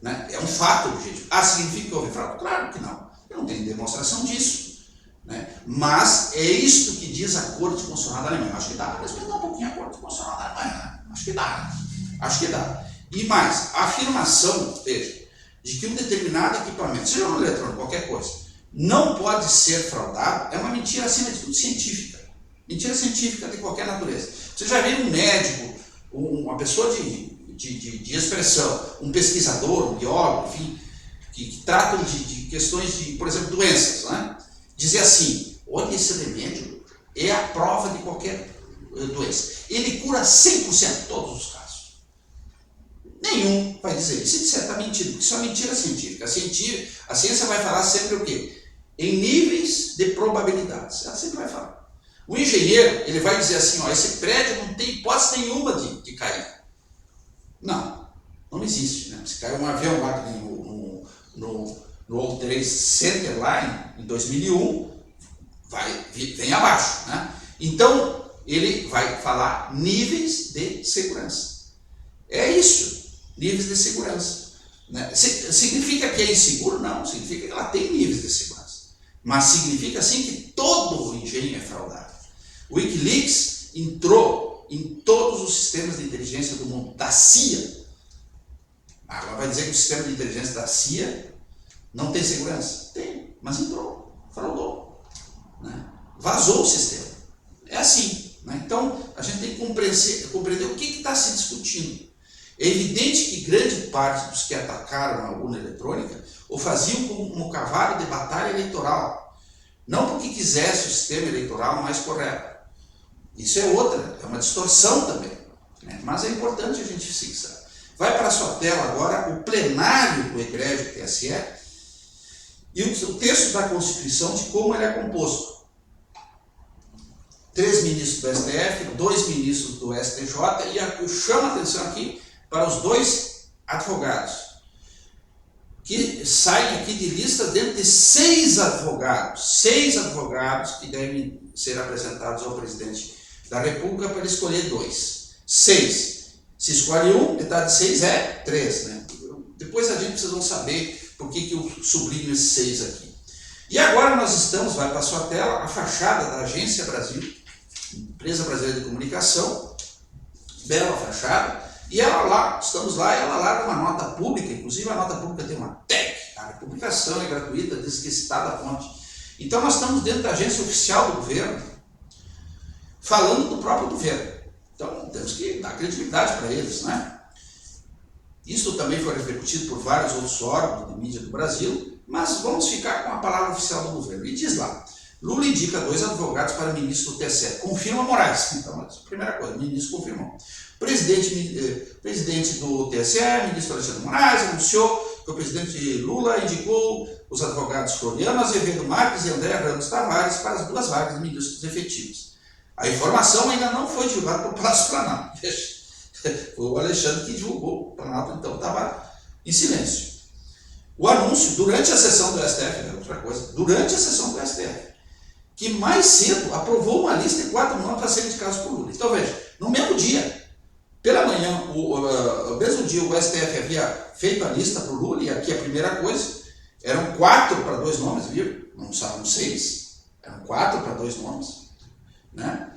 S1: Né? É um fato objetivo. Significa que houve fraude? Claro que não. Eu não tenho demonstração disso. Né? Mas é isto que diz a Corte Constitucional da Alemanha. Acho que dá para respeitar um pouquinho a Corte Constitucional da Alemanha. Né? Acho que dá. Acho que dá. E mais, a afirmação, veja, de que um determinado equipamento, seja um eletrônico, qualquer coisa, não pode ser fraudado, é uma mentira acima de tudo científica. Mentira científica de qualquer natureza. Você já viu um médico, uma pessoa de expressão, um pesquisador, um biólogo, enfim, que tratam de questões de, por exemplo, doenças, né? Dizer assim: olha, esse remédio é a prova de qualquer doença. Ele cura 100% de todos os casos. Nenhum vai dizer. E se disser, está mentindo, porque isso é uma mentira científica. A ciência vai falar sempre o quê? Em níveis de probabilidades. Ela sempre vai falar. O engenheiro, ele vai dizer assim, ó, esse prédio não tem hipótese nenhuma de cair. Não existe. Né? Se caiu um avião lá no World Trade Center lá em 2001, vem abaixo. Né? Então, ele vai falar níveis de segurança. É isso, níveis de segurança. Né? Significa que é inseguro? Não, significa que ela tem níveis de segurança. Mas significa sim que todo o engenho é fraudável. O Wikileaks entrou em todos os sistemas de inteligência do mundo, da CIA. Agora vai dizer que o sistema de inteligência da CIA não tem segurança? Tem, mas entrou, fraudou. Né? Vazou o sistema. É assim. Né? Então, a gente tem que compreender o que está se discutindo. É evidente que grande parte dos que atacaram a urna eletrônica o faziam como cavalo de batalha eleitoral. Não porque quisesse o sistema eleitoral mais correto. Isso é outra, é uma distorção também. Né? Mas é importante a gente fixar. Vai para a sua tela agora o plenário do egrégio TSE e o texto da Constituição de como ele é composto. 3 ministros do STF, 2 ministros do STJ, e eu chamo a atenção aqui para os 2 advogados, que saem aqui de lista dentro de 6 advogados que devem ser apresentados ao presidente da República para escolher 2. 6. Se escolhe 1, metade de 6 é 3. Né? Depois a gente precisa saber por que eu sublinho esses 6 aqui. E agora nós estamos, vai para a sua tela, a fachada da Agência Brasil, Empresa Brasileira de Comunicação, bela fachada, e estamos lá, ela larga uma nota pública, inclusive a nota pública tem uma tag, a publicação é gratuita, desde que citada a fonte. Então nós estamos dentro da agência oficial do governo, falando do próprio governo. Então temos que dar credibilidade para eles, né? Isso também foi repercutido por vários outros órgãos de mídia do Brasil, mas vamos ficar com a palavra oficial do governo. E diz lá, Lula indica 2 advogados para ministro do TSE, confirma Moraes. Então, a primeira coisa, o ministro confirmou. Presidente do TSE, ministro Alexandre Moraes, anunciou que o presidente Lula indicou os advogados Floriano Azevedo Marques e André Ramos Tavares para as 2 vagas de ministros efetivos. A informação ainda não foi divulgada por Palácio Planalto. Foi o Alexandre que divulgou, o Planalto então estava em silêncio. O anúncio, durante a sessão do STF, outra coisa, durante a sessão do STF, que mais cedo aprovou uma lista de 4 nomes para serem indicados por Lula. Então veja, no mesmo dia, pela manhã, no mesmo dia o STF havia feito a lista para o Lula, e aqui a primeira coisa, eram 4 para 2 nomes, viu? Não são 6, eram 4 para 2 nomes. Né?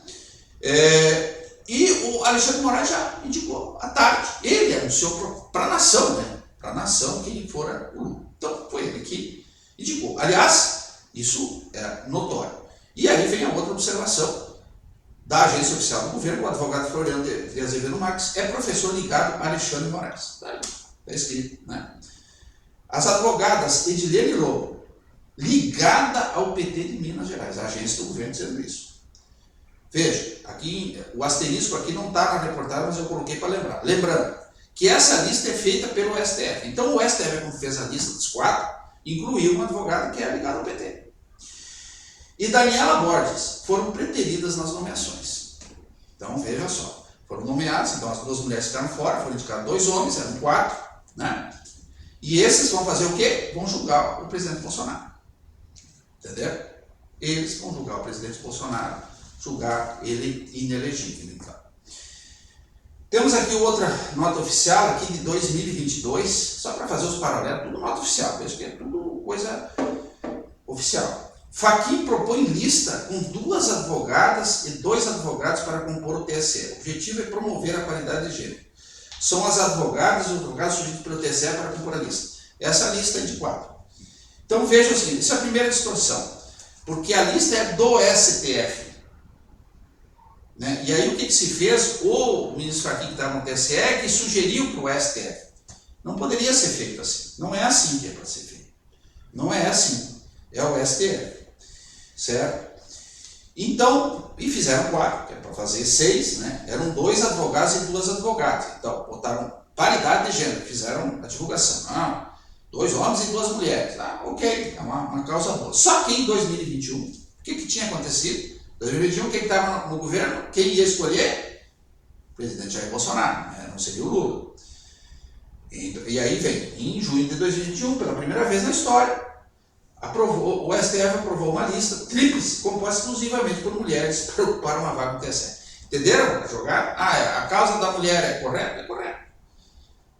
S1: E o Alexandre Moraes já indicou à tarde. Ele anunciou para a nação, né? Para a nação quem fora o Lula. Então foi ele que indicou. Aliás, isso é notório. E aí vem a outra observação da agência oficial do governo, o advogado Floriano de Azevedo Marques é professor ligado a Alexandre Moraes. Está escrito, né? As advogadas Edilene Lobo, ligada ao PT de Minas Gerais, a agência do governo dizendo isso. Veja, aqui, o asterisco aqui não está na reportagem, mas eu coloquei para lembrar. Lembrando que essa lista é feita pelo STF. Então o STF, quando fez a lista dos 4, incluiu um advogado que é ligado ao PT. E Daniela Borges foram preteridas nas nomeações. Então veja só, foram nomeados, então as 2 mulheres ficaram fora, foram indicados 2 homens, eram 4, né? E esses vão fazer o quê? Vão julgar o presidente Bolsonaro. Entendeu? Eles vão julgar o presidente Bolsonaro, julgar ele inelegível. Então. Temos aqui outra nota oficial, aqui de 2022, só para fazer os paralelos, tudo nota oficial, veja que é tudo coisa oficial. Fachin propõe lista com 2 advogadas e 2 advogados para compor o TSE. O objetivo é promover a paridade de gênero. São as advogadas e os advogados surgidos pelo TSE para compor a lista. Essa lista é de 4. Então vejam o seguinte, isso é a primeira distorção, porque a lista é do STF. Né? E aí o que se fez? O ministro Fachin que estava no TSE que sugeriu para o STF. Não poderia ser feito assim. Não é assim que é para ser feito. Não é assim. É o STF. Certo? Então, e fizeram 4, que é para fazer 6, né? Eram 2 advogados e 2 advogadas. Então, botaram paridade de gênero, fizeram a divulgação. Não, 2 homens e 2 mulheres. Ah, ok, é uma causa boa. Só que em 2021, o que tinha acontecido? Em 2021, quem estava no governo, quem ia escolher? O presidente Jair Bolsonaro, né? Não seria o Lula. E aí vem, em junho de 2021, pela primeira vez na história, o STF aprovou uma lista tríplice, composta exclusivamente por mulheres, para ocupar uma vaga no TSE. Entenderam a jogada? A causa da mulher é correta? É correta.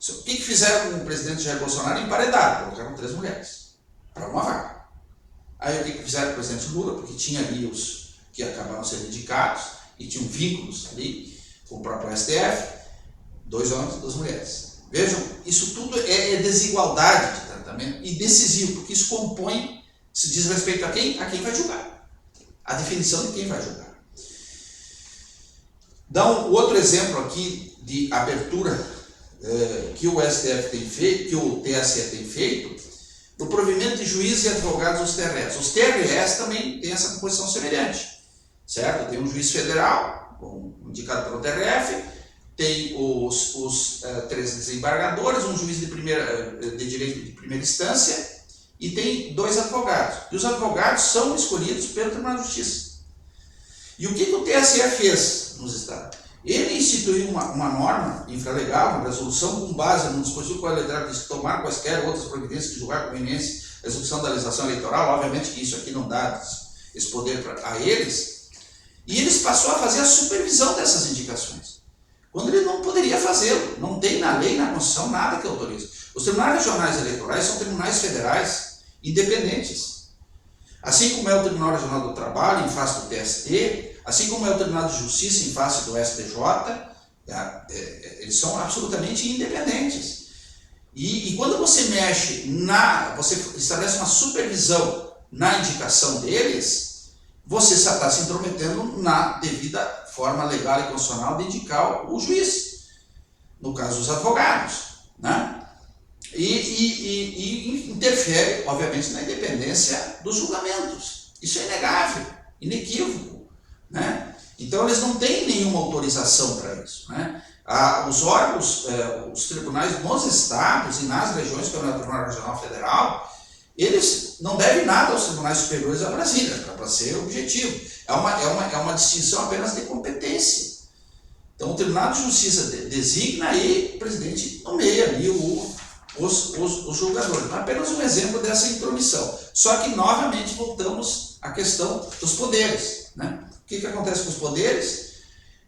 S1: O que fizeram com o presidente Jair Bolsonaro? Emparedado, colocaram 3 mulheres para uma vaga. Aí o que fizeram com o presidente Lula? Porque tinha ali os que acabaram sendo indicados e tinham vínculos ali com o próprio STF, 2 homens e 2 mulheres. Vejam, isso tudo é desigualdade de tratamento e decisivo, porque isso compõe, se diz respeito a quem? A quem vai julgar. A definição de quem vai julgar. Dá um outro exemplo aqui de abertura que o STF tem feito, que o TSE tem feito, no provimento de juízes e advogados dos TREs. Os TREs também têm essa composição semelhante, certo? Tem um juiz federal, indicado pelo TRF, tem os 3 desembargadores, um juiz de direito de primeira instância e tem 2 advogados. E os advogados são escolhidos pelo Tribunal de Justiça. E o que o TSE fez nos estados? Ele instituiu uma norma infralegal, uma resolução com base num dispositivo qualificado de tomar quaisquer outras providências que julgar conveniência a execução da legislação eleitoral. Obviamente que isso aqui não dá esse poder a eles. E eles passou a fazer a supervisão dessas indicações, quando ele não poderia fazê-lo. Não tem na lei, na Constituição, nada que autorize. Os tribunais regionais eleitorais são tribunais federais independentes. Assim como é o Tribunal Regional do Trabalho, em face do TST, assim como é o Tribunal de Justiça, em face do STJ, eles são absolutamente independentes. E quando você mexe você estabelece uma supervisão na indicação deles, você está se intrometendo na devida forma legal e constitucional de indicar o juiz, no caso os advogados, né? E interfere, obviamente, na independência dos julgamentos. Isso é inegável, inequívoco, né? Então eles não têm nenhuma autorização para isso, né? Os órgãos, os tribunais nos estados e nas regiões, como é o Tribunal Regional Federal, eles não devem nada aos tribunais superiores da Brasília, para ser objetivo. É uma distinção apenas de competência. Então o Tribunal de Justiça designa e o presidente nomeia ali os julgadores. Não é apenas um exemplo dessa intromissão. Só que, novamente, voltamos à questão dos poderes, né? O que acontece com os poderes?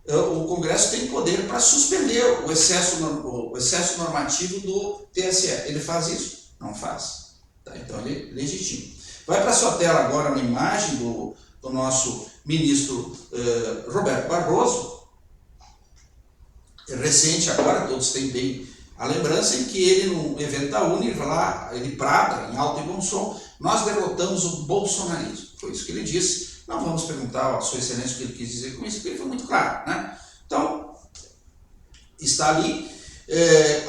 S1: O Congresso tem poder para suspender o excesso normativo do TSE. Ele faz isso? Não faz. Tá? Então ele legitima. Vai para a sua tela agora uma imagem do nosso ministro Roberto Barroso, recente agora, todos têm bem a lembrança, em que ele, num evento da Uni, ele brada em alto e bom som: nós derrotamos o bolsonarismo. Foi isso que ele disse. Não vamos perguntar a sua excelência o que ele quis dizer com isso, porque ele foi muito claro, né? Então, está ali,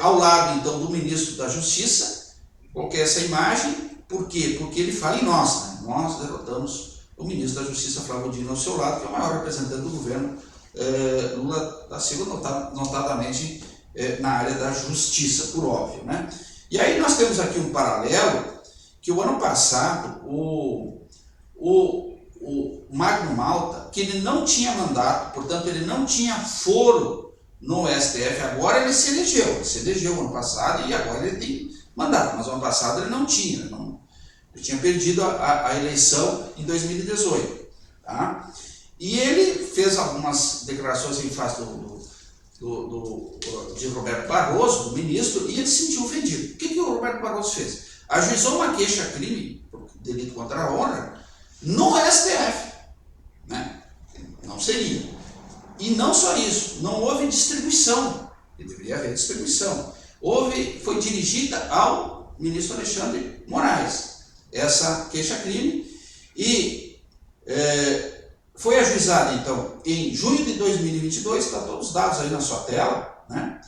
S1: ao lado, então, do ministro da Justiça. Coloquei essa imagem, por quê? Porque ele fala em nós, né? Nós derrotamos o ministro da Justiça, Flávio Dino, ao seu lado, que é o maior representante do governo Lula da Silva, notadamente na área da justiça, por óbvio, né? E aí nós temos aqui um paralelo, que o ano passado, o Magno Malta, que ele não tinha mandato, portanto ele não tinha foro no STF, agora ele se elegeu ano passado e agora ele tem mandato, mas ano passado ele não tinha, ele tinha perdido a eleição em 2018, tá? E ele fez algumas declarações em face de Roberto Barroso, do ministro, e ele se sentiu ofendido. O que o Roberto Barroso fez? Ajuizou uma queixa-crime por delito contra a honra no STF, né? Não seria. E não só isso, não houve distribuição, e deveria haver distribuição. Foi dirigida ao ministro Alexandre Moraes essa queixa-crime e foi ajuizada, então, em junho de 2022, está todos os dados aí na sua tela, né?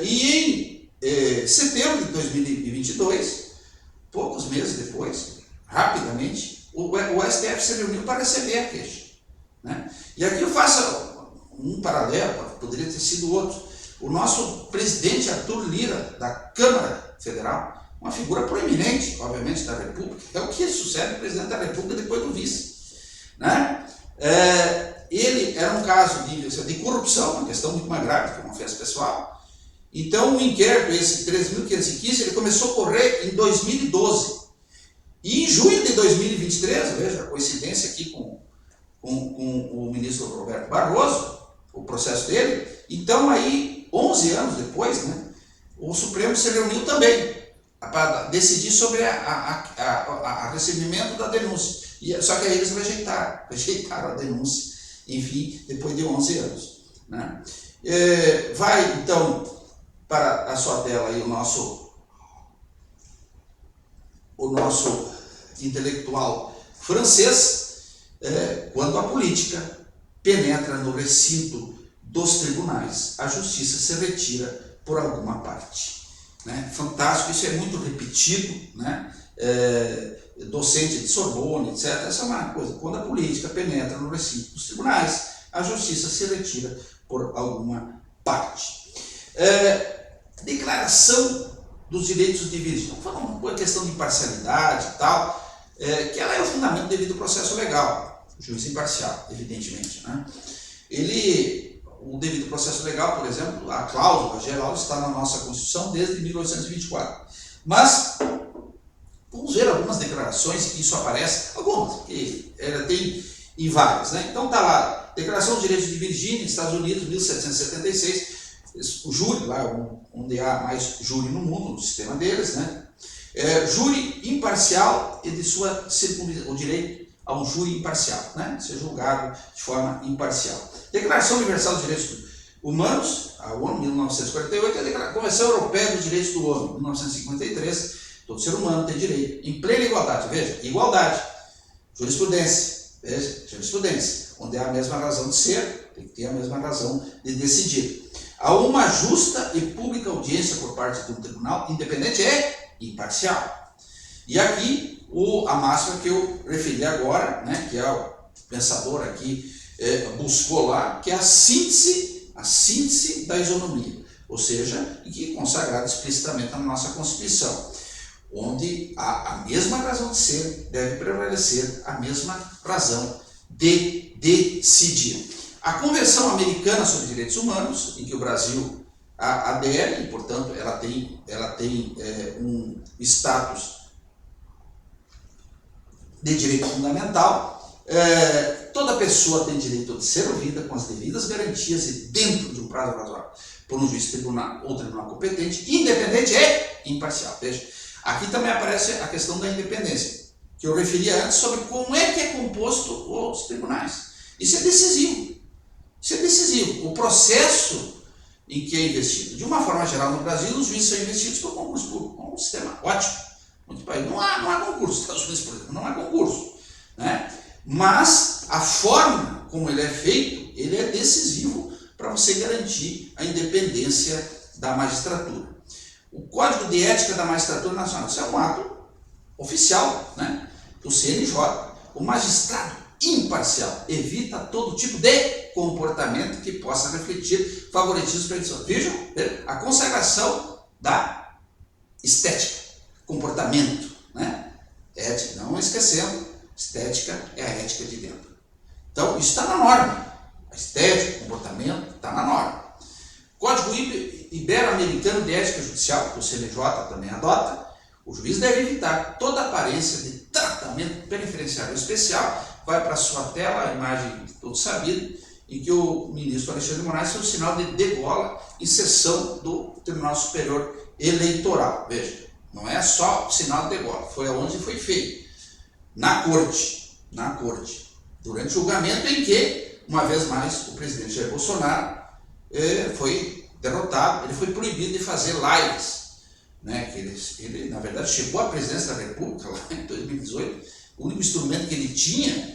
S1: E em setembro de 2022, poucos meses depois, rapidamente, o STF se reuniu para receber a queixa, né? E aqui eu faço um paralelo, poderia ter sido outro. O nosso presidente Arthur Lira, da Câmara Federal, uma figura proeminente, obviamente, da República, é o que sucede o presidente da República depois do vice, né? Ele era um caso de corrupção, uma questão muito mais grave, que uma ofensa pessoal. Então, o inquérito, esse 13.515, ele começou a correr em 2012. E em junho de 2023, veja a coincidência aqui com o ministro Roberto Barroso, o processo dele, então aí, 11 anos depois, né, o Supremo se reuniu também para decidir sobre a recebimento da denúncia. Só que aí eles rejeitaram a denúncia, enfim, depois de 11 anos. Né? Vai, então, para a sua tela aí o nosso intelectual francês, quando a política penetra no recinto dos tribunais, a justiça se retira por alguma parte. Né? Fantástico, isso é muito repetido, né? Docente de Sorbonne, etc. Essa é uma coisa. Quando a política penetra no recinto dos tribunais, a justiça se retira por alguma parte. Declaração dos direitos de Virgínia. Falando uma questão de imparcialidade e tal, que ela é o fundamento devido ao processo legal, juiz imparcial, evidentemente. Né? O devido processo legal, por exemplo, a cláusula geral está na nossa Constituição desde 1824. Mas vamos ver algumas declarações que isso aparece, algumas, que tem em várias. Né? Então está lá, Declaração dos Direitos de Virgínia, Estados Unidos, 1776, o júri, lá onde há mais júri no mundo, no sistema deles, né? Júri imparcial e de sua circunvisação, o direito a um júri imparcial, né? Ser julgado de forma imparcial. Declaração Universal dos Direitos Humanos, a ONU, 1948, e a Convenção Europeia dos Direitos do Homem, 1953, todo ser humano tem direito, em plena igualdade, veja, igualdade, jurisprudência, veja, jurisprudência, onde há a mesma razão de ser, tem que ter a mesma razão de decidir. Há uma justa e pública audiência por parte de um tribunal independente e imparcial. E aqui, a máxima que eu referi agora, né, que é o pensador aqui buscou lá, que é a síntese da isonomia, ou seja, que é consagrada explicitamente na nossa Constituição, onde a mesma razão de ser deve prevalecer a mesma razão de decidir. A Convenção Americana sobre Direitos Humanos, em que o Brasil adere, e portanto ela tem um status de direito fundamental, toda pessoa tem direito de ser ouvida com as devidas garantias e dentro de um prazo razoável por um juiz tribunal ou tribunal competente, independente e imparcial. Veja, aqui também aparece a questão da independência, que eu referi antes sobre como é que é composto os tribunais. Isso é decisivo. Isso é decisivo. O processo em que é investido. De uma forma geral, no Brasil, os juízes são investidos por concurso público. É um sistema ótimo. Muito bem. Não há concurso. Estados Unidos, por exemplo, não há concurso. Né? Mas a forma como ele é feito, ele é decisivo para você garantir a independência da magistratura. O Código de Ética da Magistratura Nacional, isso é um ato oficial, né, do CNJ. O magistrado imparcial evita todo tipo de comportamento que possa refletir favoritismo prejudicial. Vejam a consagração da estética, comportamento, né? Ética, não esquecendo, estética é a ética de dentro. Então, isso está na norma. A estética, o comportamento, está na norma. Código Ibero-Americano de Ética Judicial, que o CNJ também adota, o juiz deve evitar toda aparência de tratamento preferencial ou especial. Vai para a sua tela a imagem todo sabido, em que o ministro Alexandre de Moraes fez o sinal de degola em sessão do Tribunal Superior Eleitoral. Veja, não é só o sinal de degola, foi aonde foi feito. Na corte, durante o julgamento em que, uma vez mais, o presidente Jair Bolsonaro foi derrotado, ele foi proibido de fazer lives, né, que ele, na verdade, chegou à presidência da República lá em 2018, o único instrumento que ele tinha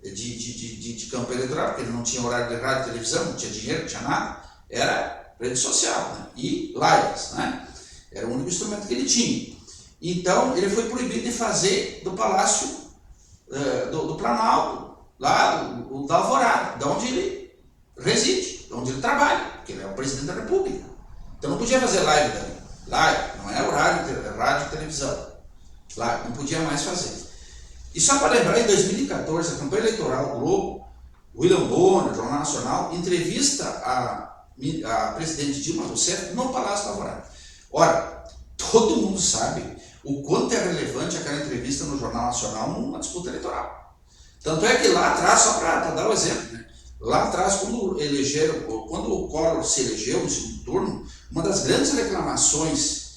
S1: de campanha eleitoral, porque ele não tinha horário de rádio e televisão, não tinha dinheiro, não tinha nada, era rede social, né, e lives, né, era o único instrumento que ele tinha. Então, ele foi proibido de fazer do Palácio do Planalto, lá, da Alvorada, de onde ele reside. onde ele trabalha, porque ele é o presidente da República. Então não podia fazer live dali. Live, não é horário, é rádio e televisão. Live, não podia mais fazer. E só para lembrar, em 2014, a campanha eleitoral do Globo, William Bonner, Jornal Nacional, entrevista a presidente Dilma Rousseff no Palácio do Alvorada. Ora, todo mundo sabe o quanto é relevante aquela entrevista no Jornal Nacional numa disputa eleitoral. Tanto é que lá atrás, só para dar o exemplo, né? Lá atrás, quando o Collor se elegeu no segundo turno, uma das grandes reclamações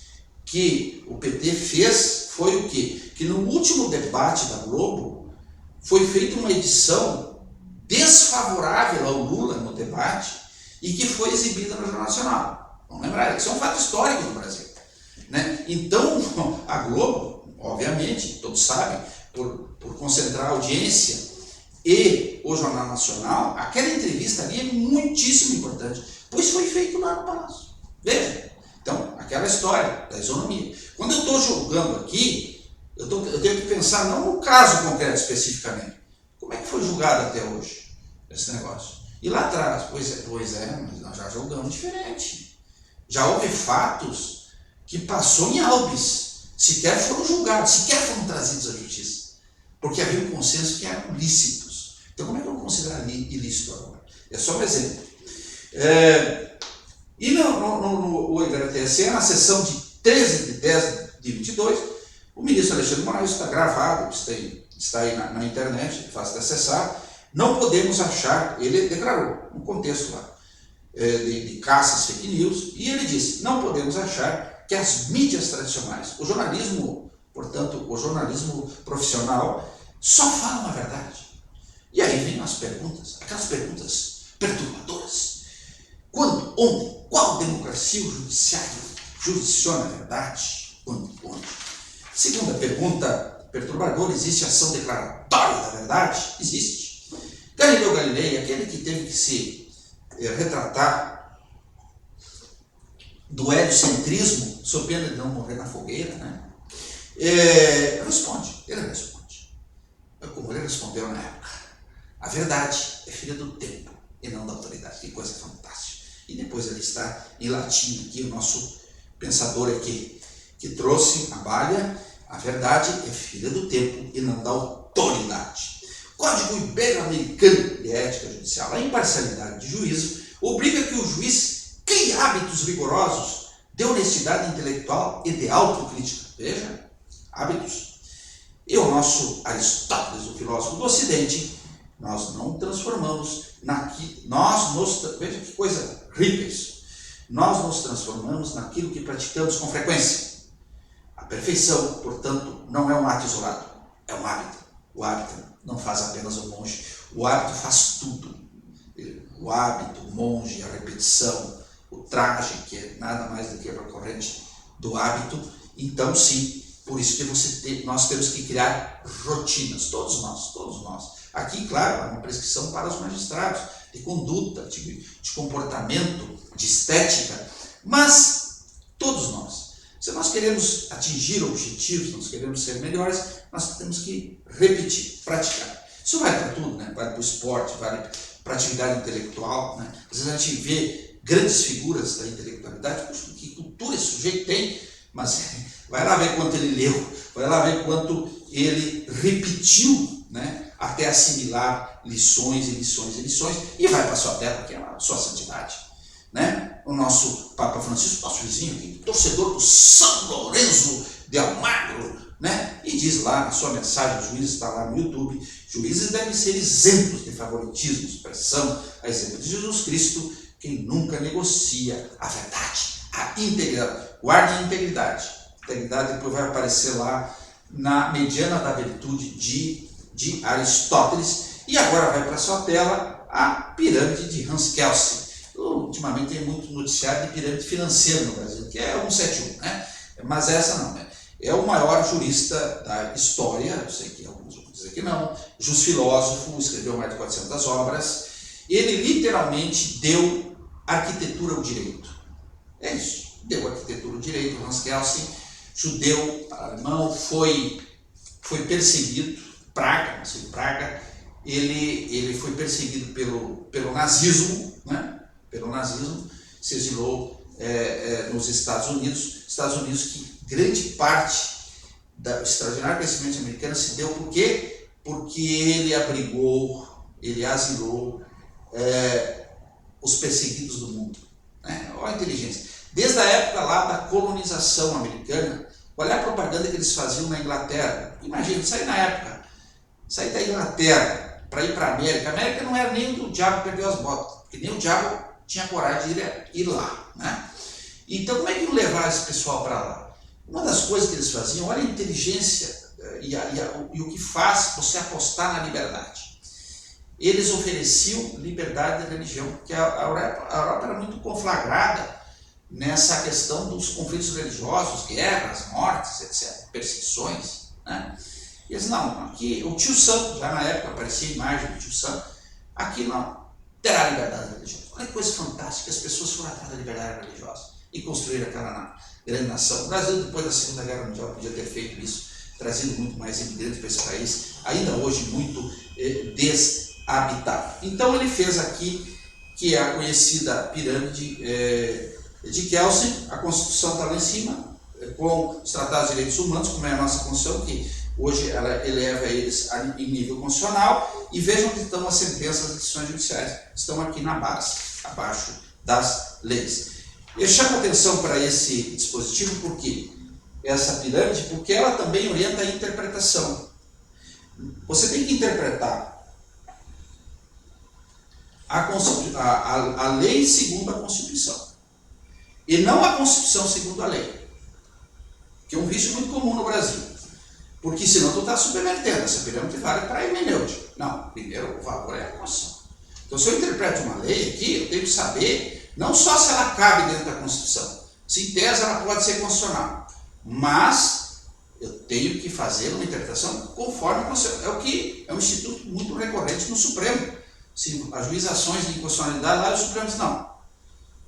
S1: que o PT fez foi o quê? Que no último debate da Globo foi feita uma edição desfavorável ao Lula no debate e que foi exibida no Jornal Nacional. Vamos lembrar, isso é um fato histórico no Brasil, né? Então, a Globo, obviamente, todos sabem, por concentrar a audiência e o Jornal Nacional, aquela entrevista ali é muitíssimo importante, pois foi feito lá no Palácio. Veja, então, aquela história da isonomia. Quando eu estou julgando aqui, eu tenho que pensar não no caso concreto especificamente. Como é que foi julgado até hoje esse negócio? E lá atrás, pois é, mas nós já julgamos diferente. Já houve fatos que passou em albis, sequer foram julgados, sequer foram trazidos à justiça, porque havia um consenso que eram lícitos. Então, como é que eu vou considerar ilícito agora? É só um exemplo. E no IGTSE, na sessão de 13 de 10 de 22, o ministro Alexandre Moraes, está gravado, está aí na internet, fácil de acessar, não podemos achar, ele declarou, um contexto lá, de caças fake news, e ele disse, não podemos achar que as mídias tradicionais, o jornalismo, portanto, o jornalismo profissional, só falam a verdade. E aí vem as perguntas, aquelas perguntas perturbadoras. Quando, onde, qual democracia o judiciário judiciona a verdade? Quando, onde? Segunda pergunta perturbadora, existe ação declaratória da verdade? Existe. Galileu Galilei, aquele que teve que se retratar do heliocentrismo, sob pena de não morrer na fogueira, né? Ele responde. Como ele respondeu na época, a verdade é filha do tempo e não da autoridade. Que coisa fantástica. E depois ele está em latim aqui, o nosso pensador aqui, que trouxe a balha, a verdade é filha do tempo e não da autoridade. Código Ibero-Americano de Ética Judicial, a imparcialidade de juízo, obriga que o juiz crie hábitos rigorosos de honestidade intelectual e de autocrítica. Veja, hábitos. E o nosso Aristóteles, o filósofo do Ocidente, nós não transformamos veja que coisa rica isso, nós nos transformamos naquilo que praticamos com frequência. A perfeição, portanto, não é um ato isolado, é um hábito. O hábito não faz apenas o monge, o hábito faz tudo. O hábito, o monge, a repetição, o traje, que é nada mais do que a recorrente do hábito. Então, sim, por isso que nós temos que criar rotinas, todos nós. Aqui, claro, há uma prescrição para os magistrados, de conduta, de comportamento, de estética, mas todos nós. Se nós queremos atingir objetivos, nós queremos ser melhores, nós temos que repetir, praticar. Isso vale para tudo, né? Vale para o esporte, vale para a atividade intelectual, né? Às vezes a gente vê grandes figuras da intelectualidade, puxa, que cultura esse sujeito tem, mas vai lá ver quanto ele leu, vai lá ver quanto ele repetiu, né? Até assimilar lições e vai para a sua terra, que é a sua santidade, né? O nosso Papa Francisco, nosso vizinho aqui, torcedor do São Lourenço de Almagro, né? E diz lá na sua mensagem, o juiz está lá no YouTube, juízes devem ser exemplos de favoritismo, expressão, a exemplo de Jesus Cristo, quem nunca negocia a verdade, a integridade. Guarde a integridade. Integridade depois vai aparecer lá na mediana da virtude de Aristóteles. E agora vai para a sua tela a pirâmide de Hans Kelsen. Ultimamente tem muito noticiário de pirâmide financeira no Brasil, que é 171, né? Mas essa não, né? É o maior jurista da história, eu sei que alguns vão dizer que não, filósofo, escreveu mais de 400 obras. Ele literalmente deu arquitetura ao direito. É isso, deu arquitetura ao direito. Hans Kelsen, judeu, alemão, foi perseguido, Praga, ele foi perseguido pelo nazismo, né? pelo nazismo, se exilou nos Estados Unidos que grande parte do extraordinário crescimento americano se deu por quê? Porque ele abrigou, ele asilou os perseguidos do mundo. Né? Olha a inteligência. Desde a época lá da colonização americana, olha a propaganda que eles faziam na Inglaterra. Imagina, sair da Inglaterra para ir para a América. A América não era nem onde o diabo perdeu as botas, porque nem o diabo tinha coragem de ir lá. Né? Então, como é que iam levar esse pessoal para lá? Uma das coisas que eles faziam, olha a inteligência e o que faz você apostar na liberdade. Eles ofereciam liberdade de religião, porque a Europa era muito conflagrada nessa questão dos conflitos religiosos, guerras, mortes, etc., perseguições. Né? E eles, não, aqui o tio Sam, já na época aparecia a imagem do tio Sam, aqui não terá liberdade religiosa. Olha que coisa fantástica, as pessoas foram atrás da liberdade religiosa e construíram aquela grande nação. O Brasil, depois da Segunda Guerra Mundial, podia ter feito isso, trazido muito mais imigrantes para esse país, ainda hoje muito desabitado. Então ele fez aqui, que é a conhecida pirâmide de Kelsen. A Constituição está lá em cima, com os tratados de direitos humanos, como é a nossa Constituição, que hoje ela eleva eles em nível constitucional, e vejam que estão as sentenças das decisões judiciais, estão aqui na base, abaixo das leis. Eu chamo a atenção para esse dispositivo, porque essa pirâmide, porque ela também orienta a interpretação. Você tem que interpretar a lei segundo a Constituição, e não a Constituição segundo a lei, que é um vício muito comum no Brasil, porque senão tu está subvertendo. Essa pirâmide vale para a hermenêutica. Não, primeiro o valor é a Constituição. Então, se eu interpreto uma lei aqui, eu tenho que saber não só se ela cabe dentro da Constituição, se em tese ela pode ser constitucional, mas eu tenho que fazer uma interpretação conforme a Constituição. É um instituto muito recorrente no Supremo. Se ajuizações de inconstitucionalidade lá, os Supremos não.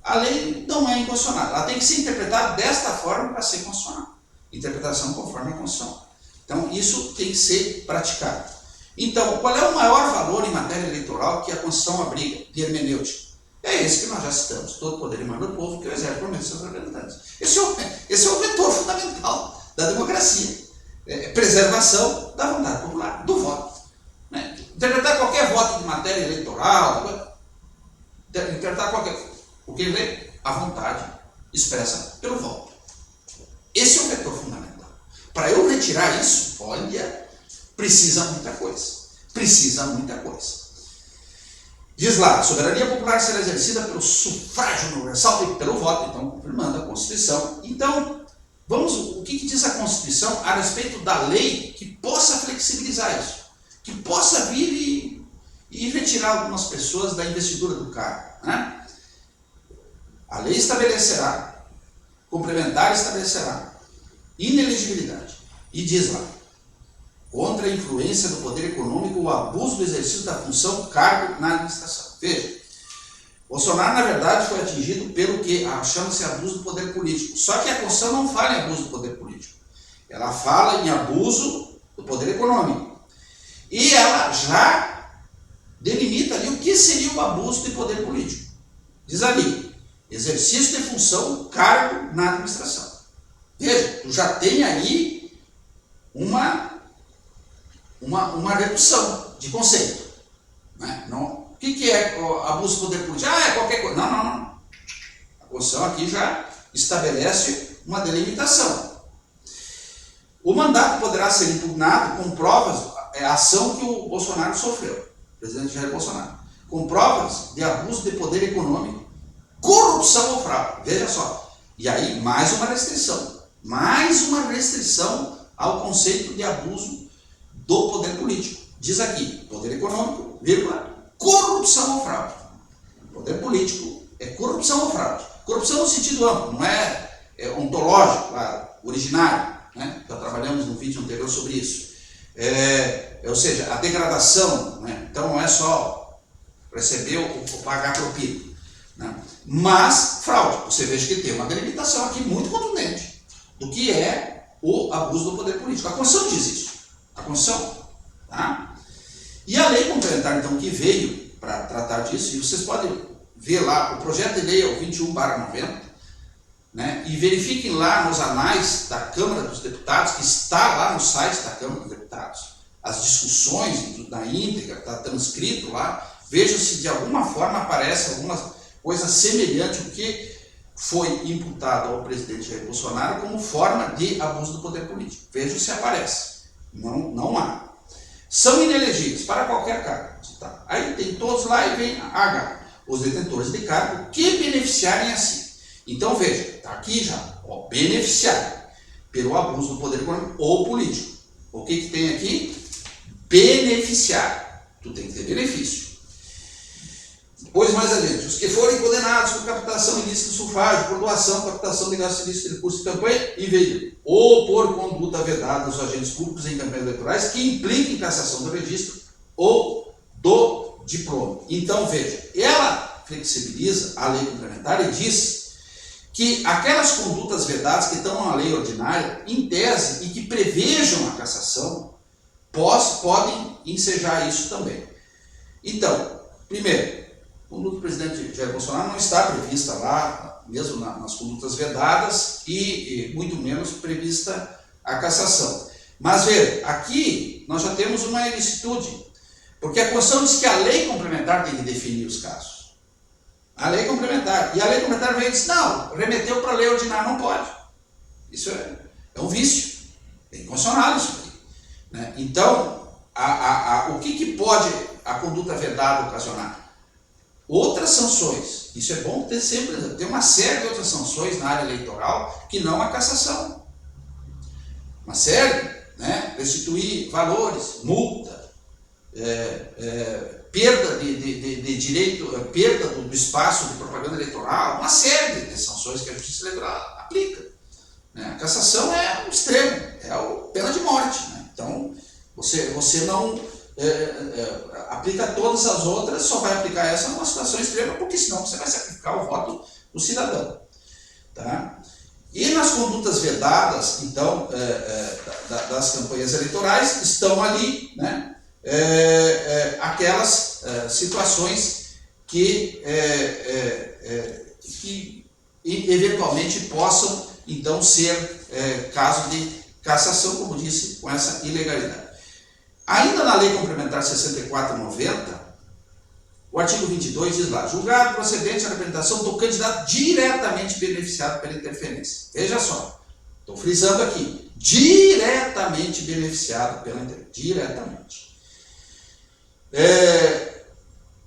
S1: A lei não é inconstitucional, ela tem que ser interpretada desta forma para ser constitucional. Interpretação conforme a Constituição. Então, isso tem que ser praticado. Então, qual é o maior valor em matéria eleitoral que a Constituição abriga de hermenêutica? É esse que nós já citamos: todo poder emana do povo, que o exerce por meio de seus representantes. Esse é o vetor fundamental da democracia. Preservação da vontade popular, do voto. Né? Interpretar qualquer voto de matéria eleitoral, interpretar o que lê, a vontade expressa pelo voto. Esse é o vetor fundamental. Para eu retirar isso, olha, precisa muita coisa. Precisa muita coisa. Diz lá: a soberania popular será exercida pelo sufrágio universal e pelo voto, então, confirmando a Constituição. Então, o que diz a Constituição a respeito da lei que possa flexibilizar isso? Que possa vir e retirar algumas pessoas da investidura do cargo. Né? A lei estabelecerá, complementar estabelecerá, inelegibilidade. E diz lá: contra a influência do poder econômico, o abuso do exercício da função, cargo na administração. Veja, Bolsonaro, na verdade, foi atingido pelo que chama-se abuso do poder político. Só que a Constituição não fala em abuso do poder político. Ela fala em abuso do poder econômico. E ela já delimita ali o que seria o abuso de poder político. Diz ali: exercício de função, cargo na administração. Veja, tu já tem aí uma redução de conceito. Né? Não, o que é abuso do poder político? É qualquer coisa. Não. A Constituição aqui já estabelece uma delimitação. O mandato poderá ser impugnado com provas, a ação que o Bolsonaro sofreu, o presidente Jair Bolsonaro, com provas de abuso de poder econômico, corrupção ou fraude. Veja só. E aí, mais uma restrição ao conceito de abuso do poder político. Diz aqui: poder econômico, vírgula, corrupção ou fraude. Poder político é corrupção ou fraude. Corrupção no sentido amplo, não é ontológico, claro, originário. Né? Já trabalhamos no vídeo anterior sobre isso. Ou seja, a degradação. Né? Então não é só receber ou pagar propina. Né? Mas fraude. Você veja que tem uma delimitação aqui muito contundente do que é o abuso do poder político. A Constituição diz isso. A Constituição. Tá? E a lei complementar, então, que veio para tratar disso, e vocês podem ver lá, o projeto de lei é o 21/90, né? E verifiquem lá nos anais da Câmara dos Deputados, que está lá no site da Câmara dos Deputados, as discussões na íntegra, está transcrito lá, vejam se de alguma forma aparece alguma coisa semelhante ao que foi imputado ao presidente Jair Bolsonaro como forma de abuso do poder político. Vejam se aparece. Não há. São inelegíveis para qualquer cargo. Tá? Aí tem todos lá e vem H, os detentores de cargo que beneficiarem assim. Então veja, está aqui já, ó, beneficiário pelo abuso do poder econômico ou político. O que tem aqui? Beneficiário. Tu tem que ter benefício. Pois mais adiante, os que forem condenados por captação ilícita do sufrágio, por doação, captação de gastos ilícitos de recursos de campanha e veículo, ou por conduta vedada dos agentes públicos em campanhas eleitorais que impliquem cassação do registro ou do diploma. Então veja, ela flexibiliza a lei complementar e diz que aquelas condutas vedadas que estão na lei ordinária, em tese, e que prevejam a cassação, podem ensejar isso também. Então, primeiro, a conduta do presidente Jair Bolsonaro não está prevista lá, mesmo nas condutas vedadas, e muito menos prevista a cassação. Mas veja, aqui nós já temos uma ilicitude, porque a Constituição diz que a lei complementar tem que definir os casos. A lei complementar. E a lei complementar veio e disse, não, remeteu para a lei ordinária, não pode. Isso é um vício. É inconstitucional isso aqui. Né? Então, o que pode a conduta vedada ocasionar? Outras sanções. Isso é bom ter sempre, tem uma série de outras sanções na área eleitoral que não a cassação. Uma série, né? Restituir valores, multa, perda de direito, perda do espaço de propaganda eleitoral, uma série de sanções que a Justiça Eleitoral aplica. Né? A cassação é o extremo, é a pena de morte. Né? Então, você não aplica todas as outras, só vai aplicar essa numa situação extrema, porque senão você vai sacrificar o voto do cidadão. Tá? E nas condutas vedadas, então, das campanhas eleitorais, estão ali, né, aquelas situações que eventualmente possam, então, ser caso de cassação, como disse, com essa ilegalidade. Ainda na Lei Complementar 64/90, o artigo 22 diz lá, julgado procedente a representação do candidato diretamente beneficiado pela interferência. Veja só, estou frisando aqui, diretamente beneficiado pela interferência, diretamente.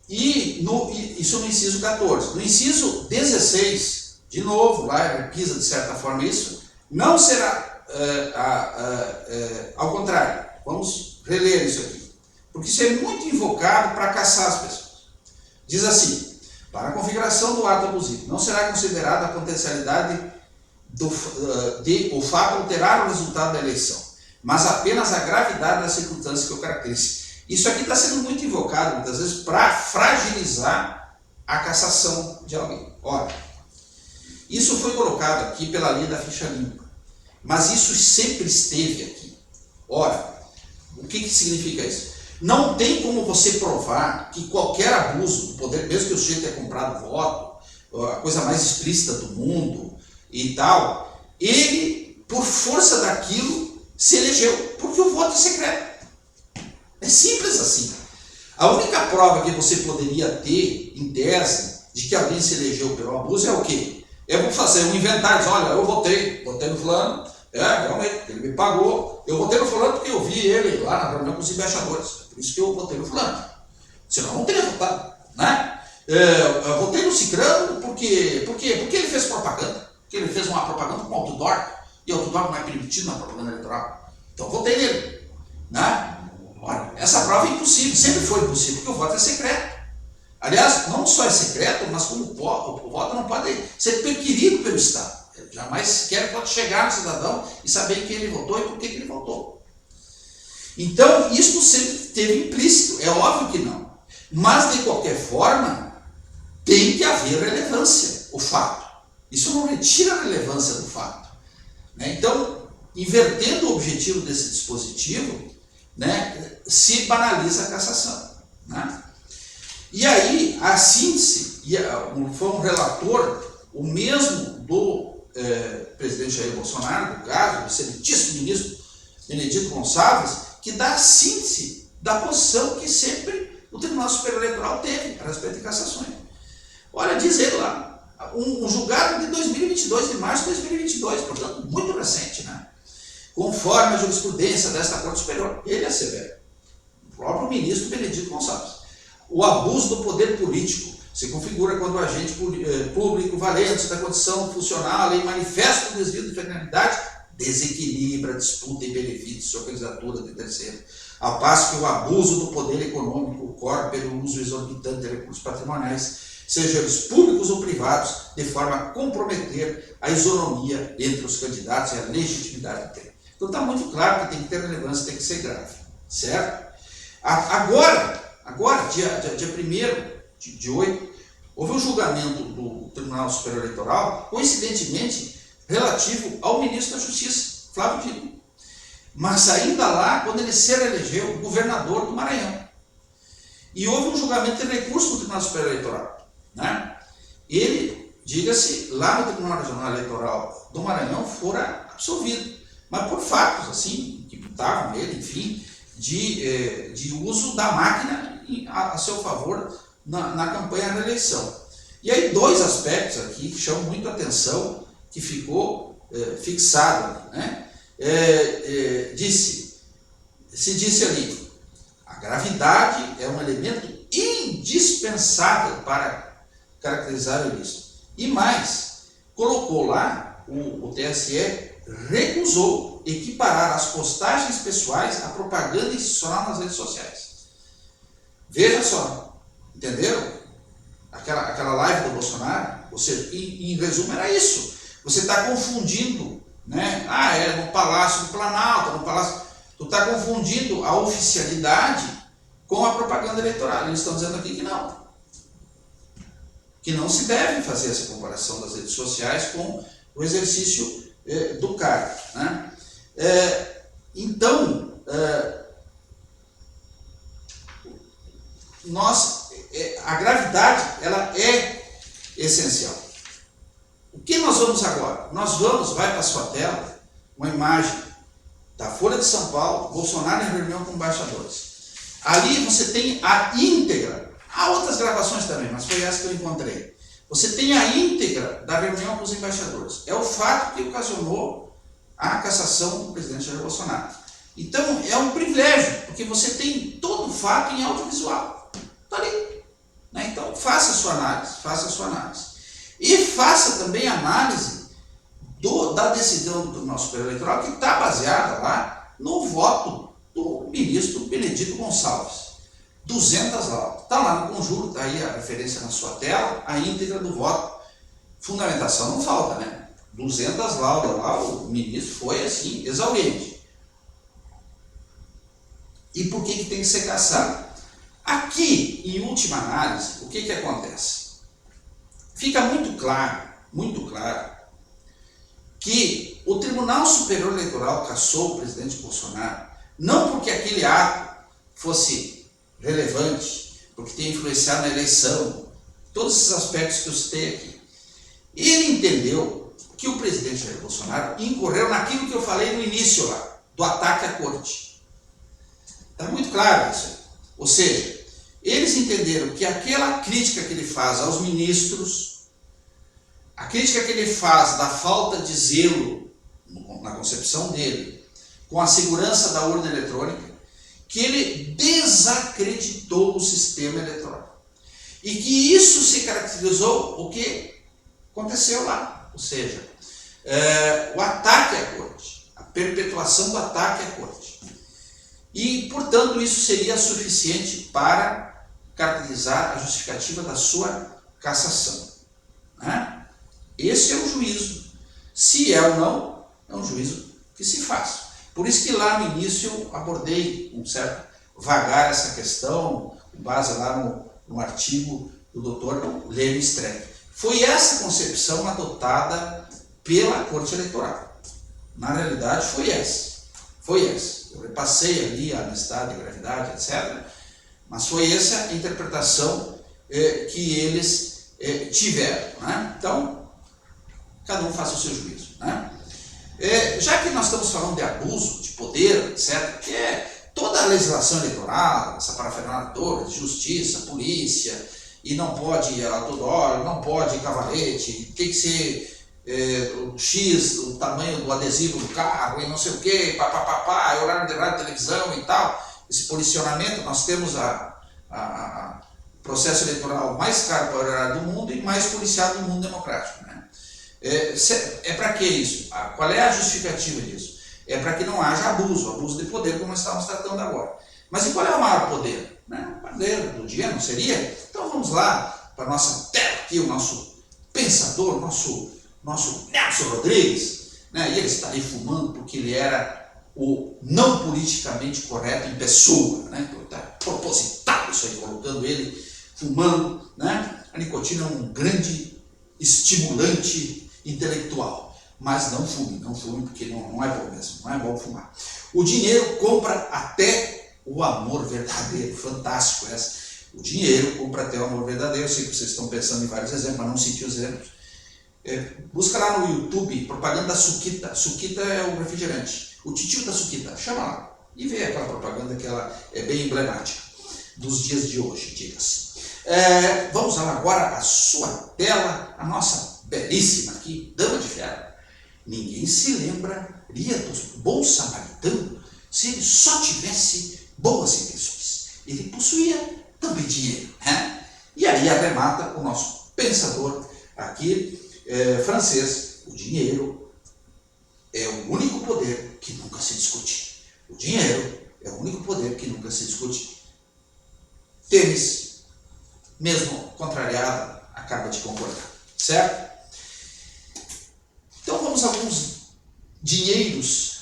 S1: Isso no inciso 14. No inciso 16, de novo, lá repisa de certa forma isso, não será, ao contrário, vamos reler isso aqui, porque isso é muito invocado para caçar as pessoas. Diz assim, para a configuração do ato abusivo, não será considerada a potencialidade de o fato alterar o resultado da eleição, mas apenas a gravidade das circunstâncias que o caracterizam. Isso aqui está sendo muito invocado, muitas vezes, para fragilizar a cassação de alguém. Ora, isso foi colocado aqui pela lei da ficha limpa, mas isso sempre esteve aqui. Ora, o que significa isso? Não tem como você provar que qualquer abuso do poder, mesmo que o sujeito tenha comprado voto, a coisa mais explícita do mundo e tal, ele, por força daquilo, se elegeu, porque o voto é secreto. É simples assim. A única prova que você poderia ter, em tese, de que alguém se elegeu pelo abuso é o quê? É vou fazer um inventário, diz, olha, eu votei no fulano, realmente, ele me pagou, eu votei no fulano porque eu vi ele lá na reunião com os embaixadores, por isso que eu votei no fulano, senão eu não teria votado, né? Eu votei no cicrano porque ele fez propaganda, porque ele fez uma propaganda com outdoor, e outdoor não é permitido na propaganda eleitoral, então eu votei nele, né? Ora, essa prova é impossível, sempre foi impossível, porque o voto é secreto. Aliás, não só é secreto, mas como o voto não pode ser perquirido pelo Estado. Jamais sequer pode chegar no cidadão e saber quem ele votou e por que ele votou. Então, isso sempre esteve implícito, é óbvio que não. Mas, de qualquer forma, tem que haver relevância, o fato. Isso não retira a relevância do fato. Né? Então, invertendo o objetivo desse dispositivo, né, se banaliza a cassação. Né? E aí, a síntese, foi um relator, o mesmo do presidente Jair Bolsonaro, no caso, o excelentíssimo ministro Benedito Gonçalves, que dá a síntese da posição que sempre o Tribunal Superior Eleitoral teve a respeito de cassações. Olha, diz ele lá, um julgado de 2022, de março de 2022, portanto, muito recente, né? Conforme a jurisprudência desta Corte Superior, ele assevera, o próprio ministro Benedito Gonçalves, o abuso do poder político se configura quando o agente público, valente da condição funcional e manifesta o desvio de finalidade, desequilibra a disputa em benefícios ou candidatura de terceiro, ao passo que o abuso do poder econômico ocorre pelo uso exorbitante de recursos patrimoniais, sejam eles públicos ou privados, de forma a comprometer a isonomia entre os candidatos e a legitimidade do tempo. Então está muito claro que tem que ter relevância, tem que ser grave, certo? Agora dia 1º de 8, houve um julgamento do Tribunal Superior Eleitoral, coincidentemente, relativo ao ministro da Justiça, Flávio Dino. Mas ainda lá, quando ele se reelegeu governador do Maranhão. E houve um julgamento de recurso no Tribunal Superior Eleitoral. Né? Ele, diga-se, lá no Tribunal Regional Eleitoral do Maranhão, fora absolvido. Mas por fatos, assim, que imputavam ele, enfim, de uso da máquina a seu favor na campanha da eleição. E aí 2 aspectos aqui que chamam muito a atenção, que ficou fixado, né? Se disse ali, a gravidade é um elemento indispensável para caracterizar o ilícito. E mais, colocou lá, o TSE recusou equiparar as postagens pessoais à propaganda institucional nas redes sociais. Veja só, entenderam? Aquela live do Bolsonaro, ou seja, em resumo era isso. Você está confundindo, né? É no Palácio do Planalto, no Palácio. Tu está confundindo a oficialidade com a propaganda eleitoral. Eles estão dizendo aqui que não. Que não se deve fazer essa comparação das redes sociais com o exercício do cargo, né? Então, a gravidade, ela é essencial. O que nós vamos agora? Vai para a sua tela, uma imagem da Folha de São Paulo, Bolsonaro em reunião com embaixadores. Ali você tem a íntegra, há outras gravações também, mas foi essa que eu encontrei. Você tem a íntegra da reunião com os embaixadores. É o fato que ocasionou a cassação do presidente Jair Bolsonaro. Então, é um privilégio, porque você tem todo o fato em audiovisual. Está ali. Né? Então, faça a sua análise. E faça também a análise da decisão do Tribunal Superior Eleitoral, que está baseada lá no voto do ministro Benedito Gonçalves. 200 laudas. Está lá no conjunto, está aí a referência na sua tela, a íntegra do voto. Fundamentação não falta, né? 200 laudas lá, o ministro foi assim, exauriente. E por que tem que ser cassado? Aqui, em última análise, o que acontece? Fica muito claro, que o Tribunal Superior Eleitoral cassou o presidente Bolsonaro, não porque aquele ato fosse relevante, porque tem influenciado na eleição, todos esses aspectos que eu citei aqui. Ele entendeu que o presidente Jair Bolsonaro incorreu naquilo que eu falei no início lá, do ataque à corte. Está muito claro isso. Ou seja, eles entenderam que aquela crítica que ele faz aos ministros, a crítica que ele faz da falta de zelo, na concepção dele, com a segurança da urna eletrônica, que ele desacreditou o sistema eleitoral. E que isso se caracterizou o que aconteceu lá. Ou seja, o ataque à corte, a perpetuação do ataque à corte. E, portanto, isso seria suficiente para caracterizar a justificativa da sua cassação. Né? Esse é o juízo. Se é ou não, é um juízo que se faz. Por isso que lá no início eu abordei um certo vagar essa questão, com base lá no artigo do Dr. Lênin Streck. Foi essa concepção adotada pela Corte Eleitoral. Na realidade foi essa. Eu repassei ali a necessidade, a gravidade, etc. Mas foi essa a interpretação que eles tiveram. Né? Então, cada um faça o seu juízo. Né? Já que nós estamos falando de abuso de poder, etc., que é toda a legislação eleitoral, essa parafernália toda, de justiça, polícia, e não pode outdoor, não pode cavalete, tem que ser o X, o tamanho do adesivo do carro, e não sei o que, papapá, horário de rádio, televisão e tal. Esse policionamento, nós temos o processo eleitoral mais caro para o horário do mundo e mais policiado do mundo democrático. Né? Para que isso? Qual é a justificativa disso? É para que não haja abuso de poder, como nós estamos tratando agora. Mas e qual é o maior poder? O poder do dia, não seria? Então vamos lá para a nossa tela aqui, o nosso pensador, nosso Nelson Rodrigues, né? E ele está aí fumando porque ele era o não politicamente correto em pessoa, né? Então, está propositado isso aí, colocando ele fumando, né? A nicotina é um grande estimulante intelectual, mas não fume porque não é bom mesmo, não é bom fumar. O dinheiro compra até o amor verdadeiro, fantástico essa. O dinheiro compra até o amor verdadeiro. Eu sei que vocês estão pensando em vários exemplos, mas não cite os exemplos. Busca lá no YouTube, propaganda da Suquita. Suquita é o refrigerante. O titio da Suquita, chama lá e vê aquela propaganda que ela é bem emblemática dos dias de hoje, diga-se. Vamos lá agora a sua tela, a nossa belíssima aqui, dama de ferro. Ninguém se lembraria do bom samaritano se ele só tivesse boas intenções. Ele possuía também dinheiro. Né? E aí arremata o nosso pensador aqui, francês: o dinheiro é o único poder que nunca se discute. O dinheiro é o único poder que nunca se discute. Tênis, mesmo contrariado, acaba de concordar, certo? Então vamos a alguns dinheiros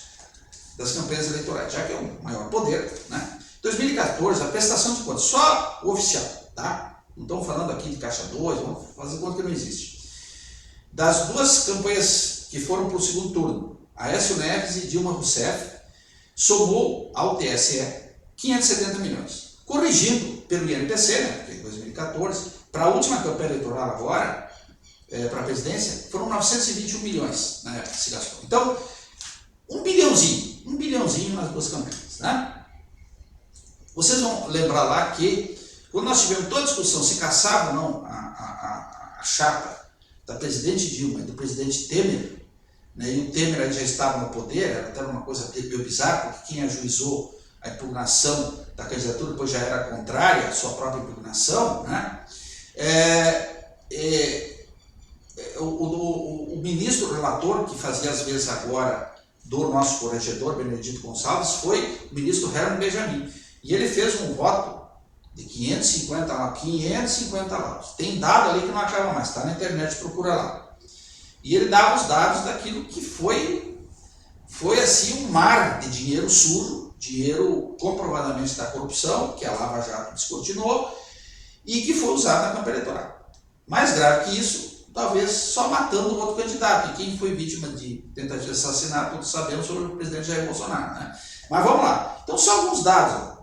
S1: das campanhas eleitorais, já que é o maior poder, né? 2014, a prestação de contas, só o oficial, tá? Não estamos falando aqui de Caixa 2, vamos fazer conta que não existe. Das duas campanhas que foram para o segundo turno, Aécio Neves e Dilma Rousseff, somou ao TSE 570 milhões. Corrigindo pelo INPC, né, porque em 2014, para a última campanha eleitoral agora, para a presidência, foram 921 milhões na época que se gastou. Então, um bilhãozinho nas duas campanhas. Né? Vocês vão lembrar lá que, quando nós tivemos toda a discussão se caçava ou não a chapa da presidente Dilma e do presidente Temer, né, e o Temer aí já estava no poder, era até uma coisa meio bizarra, porque quem ajuizou a impugnação da candidatura depois já era contrária à sua própria impugnação, né? O ministro relator, que fazia às vezes agora do nosso corregedor, Benedito Gonçalves, foi o ministro Herman Benjamin. E ele fez um voto de 550 laudos. Tem dado ali que não acaba mais, está na internet, procura lá. E ele dava os dados daquilo que foi assim um mar de dinheiro sujo, dinheiro comprovadamente da corrupção, que a Lava Jato descortinou, e que foi usado na campanha eleitoral. Mais grave que isso, talvez só matando um outro candidato. E quem foi vítima de tentativa de assassinato, todos sabemos, sobre o presidente Jair Bolsonaro. Né? Mas vamos lá. Então, só alguns dados.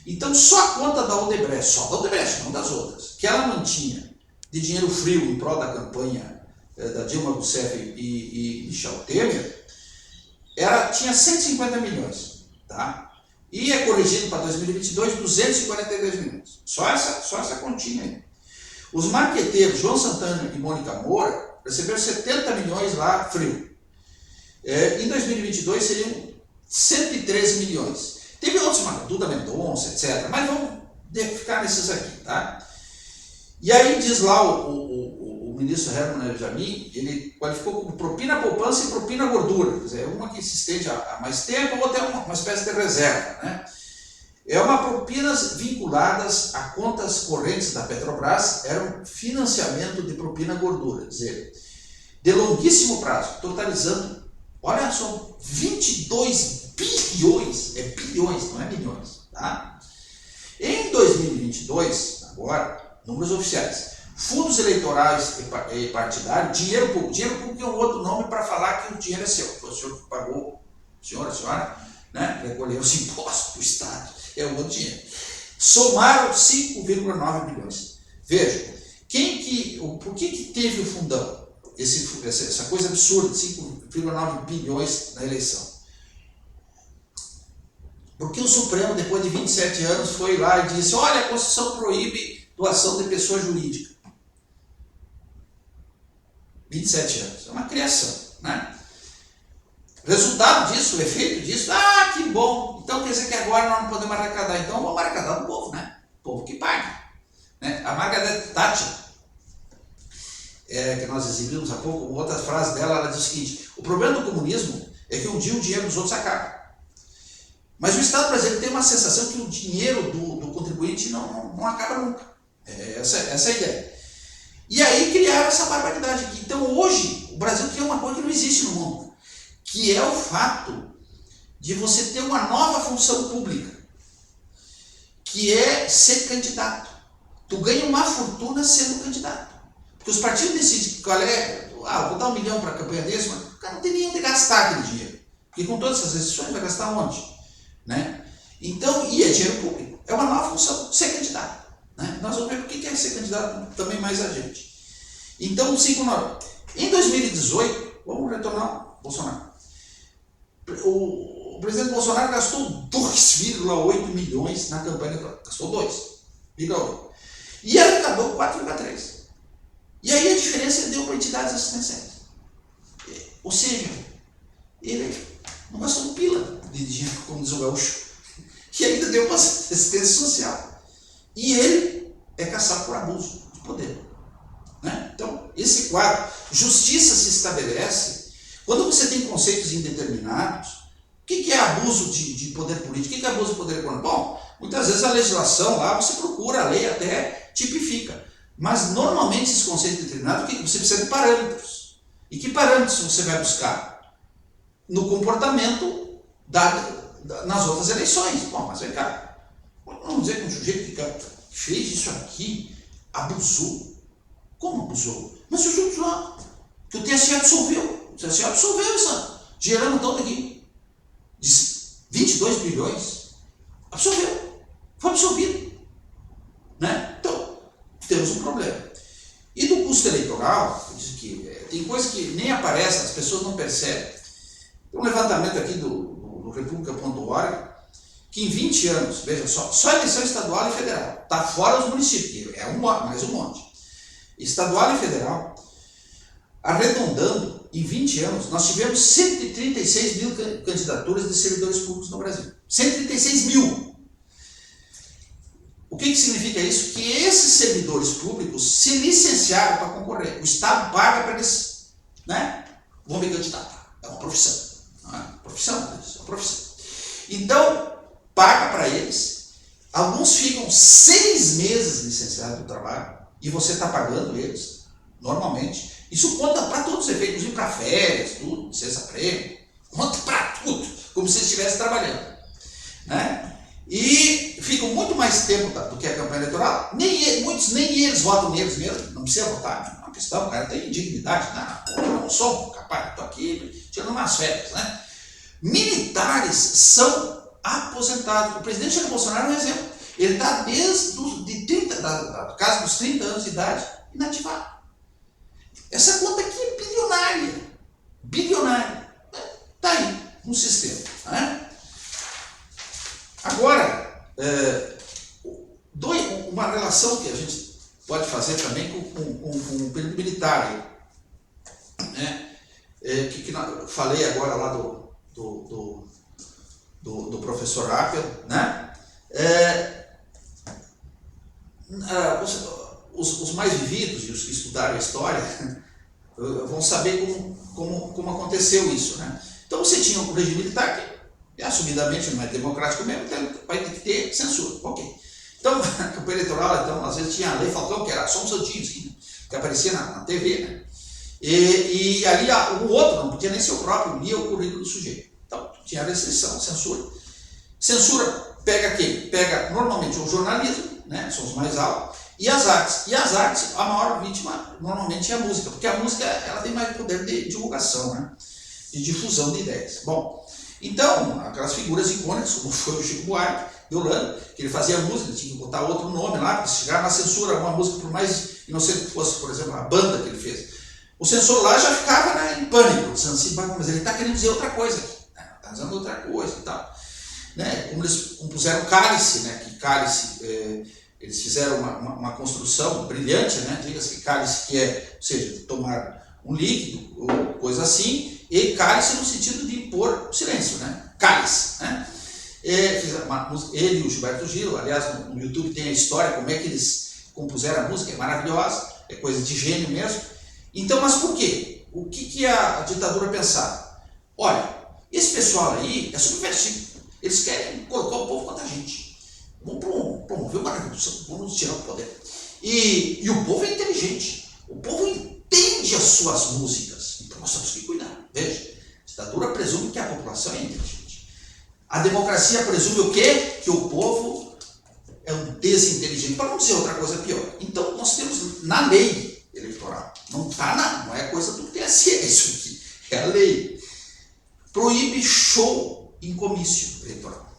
S1: Então, só a conta da Odebrecht, não das outras, que ela mantinha de dinheiro frio em prol da campanha da Dilma Rousseff e Michel Temer, tinha 150 milhões. Tá? E é corrigido para 2022, 242 milhões. Só essa continha aí. Os marqueteiros João Santana e Mônica Moura receberam 70 milhões lá frio. Em 2022 seriam 113 milhões. Teve outros, Duda Mendonça, etc. Mas vamos ficar nesses aqui, tá? E aí diz lá o ministro Herman Benjamin, ele qualificou como propina poupança e propina gordura. Quer dizer, uma que se estende há mais tempo, outra é uma espécie de reserva, né? É uma propinas vinculadas a contas correntes da Petrobras, era um financiamento de propina gordura, quer dizer, de longuíssimo prazo, totalizando, olha só, 22 bilhões, bilhões, não é milhões, tá? Em 2022, agora, números oficiais, fundos eleitorais e partidários, dinheiro público é um outro nome para falar que o dinheiro é seu, foi o senhor que pagou, a senhora, né, recolheu os impostos do Estado, é um outro dinheiro. Somaram 5,9 bilhões. Veja, por que teve o fundão? Essa coisa absurda de 5,9 bilhões na eleição. Porque o Supremo, depois de 27 anos, foi lá e disse, olha, a Constituição proíbe doação de pessoa jurídica. 27 anos, é uma criação, né? Resultado disso, o efeito disso, que bom, então quer dizer que agora nós não podemos arrecadar, então vamos arrecadar do povo, né? O povo que paga. Né? A Margaret Thatcher, que nós exibimos há pouco, outra frase dela, ela diz o seguinte, o problema do comunismo é que um dia o dinheiro dos outros acaba. Mas o Estado brasileiro tem uma sensação que o dinheiro do contribuinte não acaba nunca. Essa é a ideia. E aí criaram essa barbaridade aqui. Então hoje o Brasil tem uma coisa que não existe no mundo, que é o fato de você ter uma nova função pública, que é ser candidato. Tu ganha uma fortuna sendo candidato. Porque os partidos decidem qual é, vou dar 1 milhão para a campanha desse, mas o cara não tem nem onde gastar aquele dinheiro. Porque com todas essas restrições vai gastar onde? Né? Então, e é dinheiro público. É uma nova função, ser candidato. Né? Nós vamos ver o que é ser candidato também mais adiante. Então, 5,9. Em 2018, vamos retornar ao Bolsonaro. O presidente Bolsonaro gastou 2,8 milhões na campanha eleitoral. Gastou 2,8. E arrecadou 4,3. E aí a diferença ele deu para entidades assistenciais. Ou seja, ele não gastou um pila de dinheiro, como diz o gaúcho, e ainda deu para assistência social. E ele é caçado por abuso de poder. Né? Então, esse quadro, justiça se estabelece quando você tem conceitos indeterminados. O que é abuso de poder político? O que é abuso de poder econômico? Bom, muitas vezes a legislação lá, você procura, a lei até tipifica. Mas normalmente esses conceitos determinados, você precisa de parâmetros. E que parâmetros você vai buscar? No comportamento nas outras eleições. Bom, mas vem cá, vamos dizer que um sujeito que fez isso aqui abusou. Como abusou? Mas o sujeito lá, que o TSE absolveu. O TSE absolveu essa, gerando todo aqui, de 22 bilhões, absolveu, foi absolvido. Né? Então, temos um problema. E do custo eleitoral, que tem coisa que nem aparece, as pessoas não percebem. Tem um levantamento aqui do República.org, que em 20 anos, veja só eleição estadual e federal, está fora os municípios, que é mais um monte. Estadual e federal, arredondando, em 20 anos, nós tivemos 136 mil candidaturas de servidores públicos no Brasil. 136 mil! O que significa isso? Que esses servidores públicos se licenciaram para concorrer. O Estado paga para eles, né? Vão me candidatar. É uma profissão. Não é? Profissão, é uma profissão. Então, paga para eles. Alguns ficam 6 meses licenciados do trabalho e você está pagando eles, normalmente. Isso conta para todos os efeitos, inclusive para férias, tudo, licença-prêmio, conta para tudo, como se estivesse trabalhando. Né? E ficam muito mais tempo do que a campanha eleitoral. Muitos nem eles votam neles mesmo, não precisa votar. É uma questão, o cara tem dignidade. Não, eu não sou capaz, estou aqui tirando umas férias. Né? Militares são aposentados. O presidente Jair Bolsonaro é um exemplo. Ele está desde da casa dos 30 anos de idade inativado. Essa conta aqui é bilionária. Bilionária. Está aí, um sistema. Né? Agora, uma relação que a gente pode fazer também com o período militar. Né? Que falei agora lá do professor Appel. Né? Os mais vividos e os que estudaram a história vão saber como aconteceu isso. Né? Então você tinha um regime militar que assumidamente não é democrático mesmo, vai ter que ter censura. Ok. Então, a campanha eleitoral, então, às vezes tinha a Lei Falcão, que era só um santinho, assim, que aparecia na TV, né? E ali o outro não podia nem ser o próprio, lia o currículo do sujeito. Então, tinha restrição, censura. Censura pega quem? Pega normalmente o jornalismo, né? São os mais altos, e as artes. E as artes, a maior vítima normalmente é a música, porque a música ela tem mais poder de divulgação, né? De difusão de ideias. Bom, então, aquelas figuras icônicas, como foi o Chico Buarque, Deolano, que ele fazia música, tinha que botar outro nome lá, porque se chegar na censura alguma música, por mais inocente que fosse, por exemplo, a banda que ele fez, o censor lá já ficava, né, em pânico, dizendo assim, mas ele está querendo dizer outra coisa aqui, está dizendo outra coisa e tal. Né? Como eles compuseram Cálice, né, que Cálice, eles fizeram uma construção brilhante, né, diga-se que Cálice que é, ou seja, tomar um líquido ou coisa assim, e Cálice no sentido de impor silêncio, né, Cálice, né. Ele e o Gilberto Gil, aliás, no YouTube tem a história, como é que eles compuseram a música, é maravilhosa, é coisa de gênio mesmo. Então, mas por quê? O que a ditadura pensava? Olha, esse pessoal aí é subversivo, eles querem colocar o povo contra a gente, vamos promover uma revolução, vamos tirar o poder. E o povo é inteligente, o povo entende as suas músicas, então nós temos que cuidar. Veja, a ditadura presume que a população é inteligente. A democracia presume o quê? Que o povo é um desinteligente, para não dizer outra coisa pior. Então, nós temos na lei eleitoral, não é coisa do TSE isso aqui, é a lei. Proíbe show em comício eleitoral.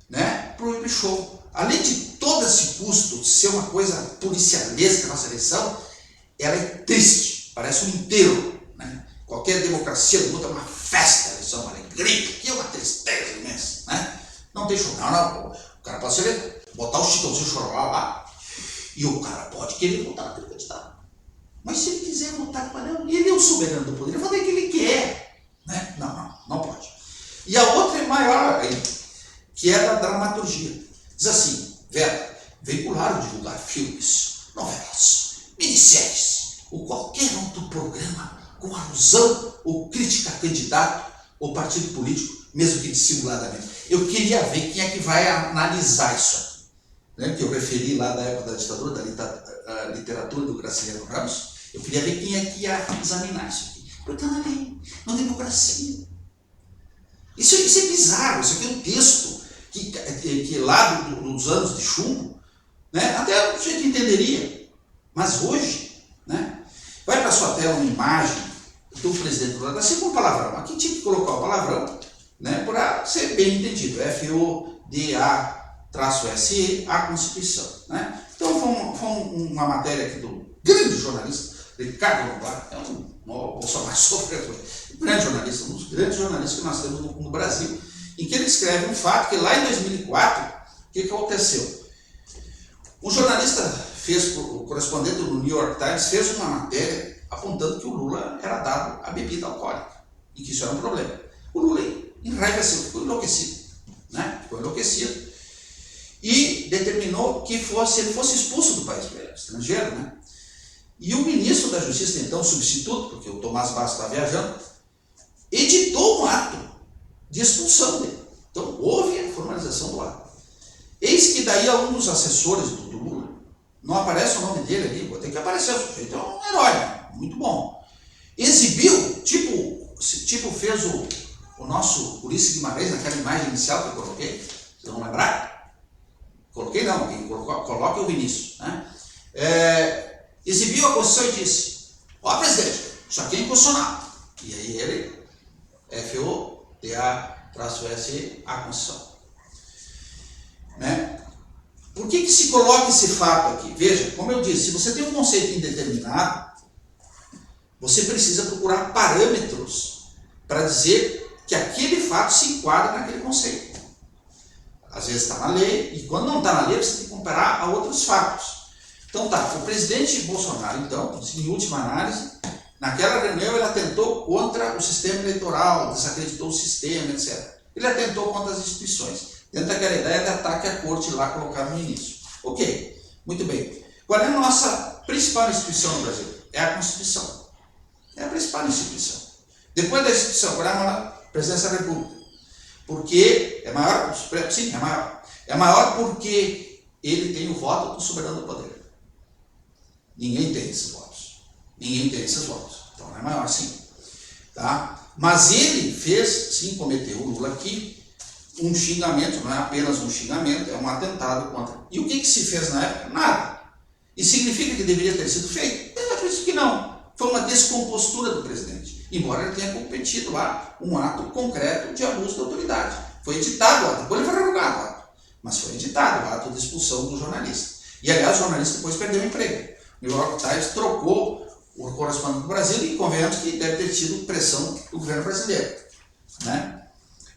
S1: Né? Proíbe show. Além de todo esse custo de ser uma coisa policialesca, a nossa eleição, ela é triste, parece um enterro. Né? Qualquer democracia do mundo é uma festa, a eleição é uma alegria, aqui é uma tristeza imensa. Né? Não tem show, não. O cara pode ser, botar o Chitãozinho Chororó lá, e o cara pode querer votar naquele candidato. Mas se ele quiser votar para ele é o soberano do poder, ele vai fazer o que ele quer. Né? Não pode. E a outra é maior ainda, que é da dramaturgia. Diz assim, veicular ou divulgar filmes, novelas, minisséries, ou qualquer outro programa com alusão ou crítica a candidato ou partido político, mesmo que dissimuladamente. Eu queria ver quem é que vai analisar isso aqui. Né? Que eu referi lá da época da ditadura, da literatura do Graciliano Ramos. Eu queria ver quem é que ia examinar isso aqui. Porque está na lei, na democracia. Isso é bizarro, isso aqui é um texto que lá dos anos de chumbo, né, até a gente entenderia, mas hoje, né, vai para a sua tela uma imagem do presidente Lula da Silva com palavrão. Aqui tinha que colocar o palavrão, né, para ser bem entendido, FODA-SE, a Constituição. Né? Então foi uma matéria aqui do grande jornalista, Ricardo Lombardi, é um Bolsonaro sofredor, grande jornalista, um dos grandes jornalistas que nós temos no Brasil, em que ele escreve um fato que lá em 2004, o que aconteceu? Um jornalista o correspondente do New York Times fez uma matéria apontando que o Lula era dado a bebida alcoólica e que isso era um problema. O Lula enraiveceu, ficou enlouquecido, né? Ficou enlouquecido e determinou que ele fosse expulso do país, estrangeiro, né? E o ministro da Justiça, então substituto, porque o Tomás Bastos está viajando, editou um ato de expulsão dele. Então houve a formalização do ato. Eis que daí um dos assessores do Lula, não aparece o nome dele ali, tem que aparecer, o sujeito é um herói, muito bom. Exibiu, tipo fez o nosso Ulisses Guimarães naquela imagem inicial que eu coloquei, vocês vão lembrar? Coloquei não, quem coloca é o Vinícius. Né? Exibiu a Constituição e disse, ó presidente, isso aqui é inconstitucional. E aí ele, FODA-SE, a Constituição. Né? Por que se coloca esse fato aqui? Veja, como eu disse, se você tem um conceito indeterminado, você precisa procurar parâmetros para dizer que aquele fato se enquadra naquele conceito. Às vezes está na lei, e quando não está na lei, você tem que comparar a outros fatos. Então tá, o presidente Bolsonaro, então, em última análise, naquela reunião ele atentou contra o sistema eleitoral, desacreditou o sistema, etc. Ele atentou contra as instituições, dentro daquela ideia de ataque à corte lá colocado no início. Ok, muito bem. Qual é a nossa principal instituição no Brasil? É a Constituição. É a principal instituição. Depois da instituição, qual é a maior? Presidência da República. Porque é maior? Sim, é maior. É maior porque ele tem o voto do soberano do poder. Ninguém tem esses votos. Ninguém tem esses votos. Então não é maior, sim. Tá? Mas ele fez, sim, cometeu o Lula aqui, um xingamento, não é apenas um xingamento, é um atentado contra. E o que se fez na época? Nada. E significa que deveria ter sido feito? Eu acredito que não. Foi uma descompostura do presidente. Embora ele tenha cometido lá um ato concreto de abuso da autoridade. Foi editado o ato, depois ele foi revogado o ato. mas foi editado o ato de expulsão do jornalista. E, aliás, o jornalista depois perdeu o emprego. O New York Times trocou o correspondente do Brasil e convenhamos que deve ter tido pressão do governo brasileiro, né?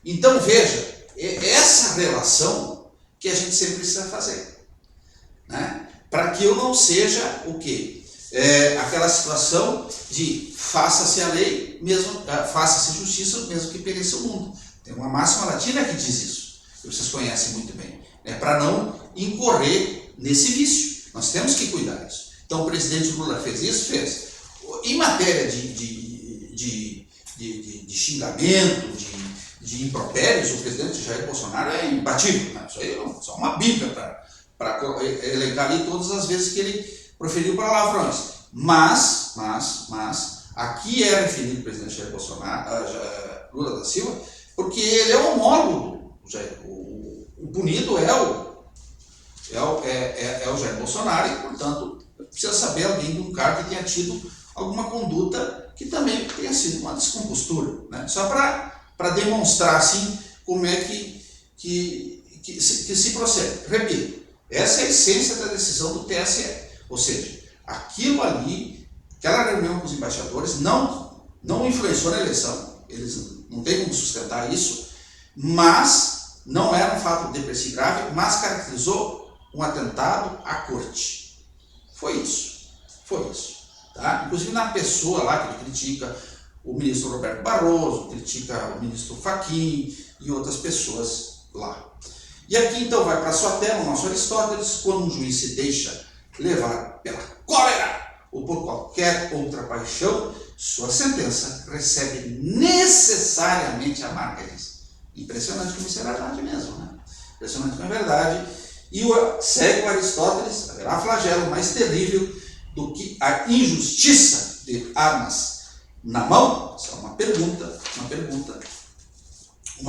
S1: Então, veja, essa relação que a gente sempre precisa fazer, né? Para que eu não seja o quê? Aquela situação de faça-se a lei, mesmo faça-se justiça, mesmo que pereça o mundo. Tem uma máxima latina que diz isso, que vocês conhecem muito bem, para não incorrer nesse vício. Nós temos que cuidar disso. Então, o presidente Lula fez isso? Fez. Em matéria de xingamento, de impropérios, o presidente Jair Bolsonaro é imbatível, né? Isso aí é só uma bíblia para elencar ali todas as vezes que ele proferiu palavrões. Mas, aqui é referido o presidente Jair Bolsonaro, Lula da Silva, porque ele é o homólogo do Jair. O punido é o Jair Bolsonaro e, portanto, precisa saber alguém de um cara que tenha tido alguma conduta que também tenha sido uma descompostura, né? Só para demonstrar assim como é que se procede. Repito, essa é a essência da decisão do TSE, ou seja, aquilo ali, aquela reunião com os embaixadores não influenciou na eleição, eles não têm como sustentar isso, mas não era um fato depressivo grave, mas caracterizou um atentado à corte. Foi isso. Tá? Inclusive na pessoa lá que ele critica o ministro Roberto Barroso, critica o ministro Fachin e outras pessoas lá. E aqui então vai para a sua tela o nosso Aristóteles: quando um juiz se deixa levar pela cólera ou por qualquer outra paixão, sua sentença recebe necessariamente a marca disso. Impressionante como isso é verdade mesmo, né? Impressionante como é verdade. E segue o Aristóteles: haverá flagelo mais terrível do que a injustiça de armas na mão? Essa é uma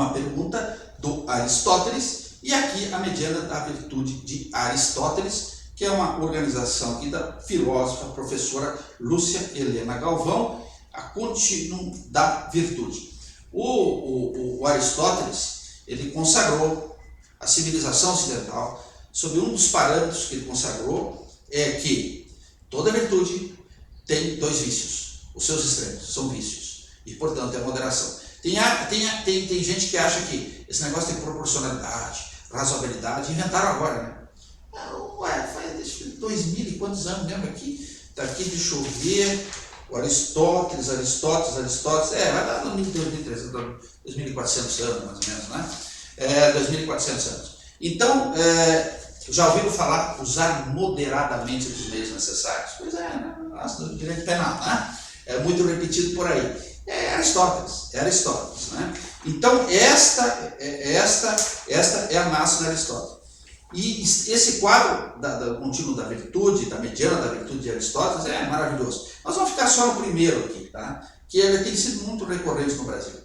S1: pergunta do Aristóteles. E aqui a mediana da virtude de Aristóteles, que é uma organização aqui da filósofa professora Lúcia Helena Galvão, a Continuum da Virtude. O Aristóteles, ele consagrou a civilização ocidental sob um dos parâmetros que ele consagrou, é que toda virtude tem dois vícios, os seus extremos são vícios, e portanto é moderação. Tem gente que acha que esse negócio de proporcionalidade, razoabilidade, inventaram agora, né? Faz 2000 e quantos anos mesmo aqui? Está aqui, deixa eu ver, o Aristóteles, vai dar no 2300, 2400 anos mais ou menos, né? 2400 anos. Então, já ouviram falar usar moderadamente os meios necessários? Pois é, né? Nossa, do direito penal, né? É muito repetido por aí. É Aristóteles, né? Então, esta é a máxima de Aristóteles. E esse quadro do contínuo da virtude, da mediana da virtude de Aristóteles, é maravilhoso. Nós vamos ficar só no primeiro aqui, tá? Que ele tem sido muito recorrente no Brasil.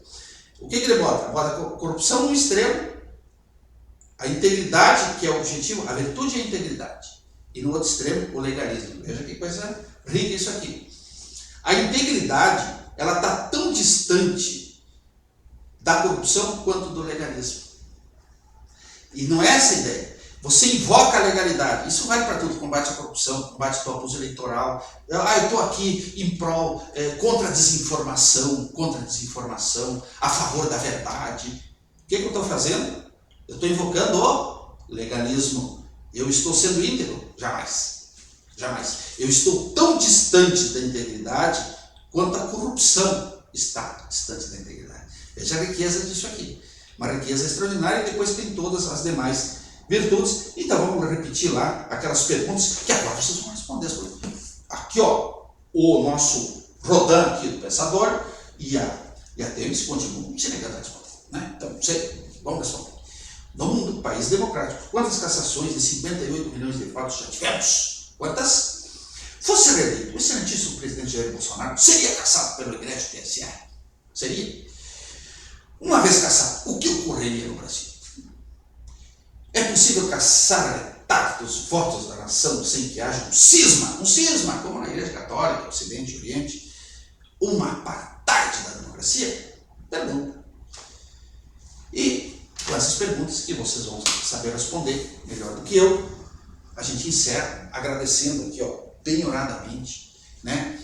S1: O que ele bota? Bota a corrupção no extremo, a integridade, que é o objetivo, a virtude é a integridade. E no outro extremo, o legalismo. Veja que coisa rica isso aqui. A integridade, ela está tão distante da corrupção quanto do legalismo. E não é essa a ideia. Você invoca a legalidade. Isso vale para tudo. Combate à corrupção, combate ao abuso eleitoral. Eu estou aqui em prol, contra a desinformação, a favor da verdade. O que eu estou fazendo? Eu estou invocando o legalismo. Eu estou sendo íntegro? Jamais. Eu estou tão distante da integridade quanto a corrupção está distante da integridade. Veja a riqueza disso aqui. Uma riqueza extraordinária, e depois tem todas as demais virtudes. Então vamos repetir lá aquelas perguntas que agora vocês vão responder. Aqui, ó, o nosso Rodin aqui do Pensador e a Temis continuam se negando a responder, né? Então, vamos responder. No mundo, país democrático, quantas cassações de 58 milhões de fatos já tivemos? Quantas? Fosse reeleito o excelentíssimo presidente Jair Bolsonaro, seria cassado pelo egrégio TSE? Seria? Uma vez cassado, o que ocorreria no Brasil? É possível cassar metade dos votos da nação sem que haja um cisma, como na Igreja Católica, Ocidente e Oriente, uma apartheid da democracia? Pergunta. E com essas perguntas, perguntas que vocês vão saber responder melhor do que eu. A gente encerra agradecendo aqui, ó, bem-humoradamente, né,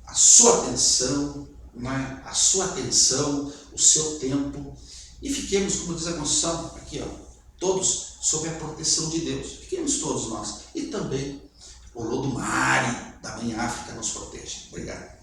S1: a sua atenção, né, o seu tempo, e fiquemos, como diz a Constituição, aqui, ó, todos sob a proteção de Deus. Fiquemos todos nós. E também o Lodumare da Mãe África nos protege. Obrigado.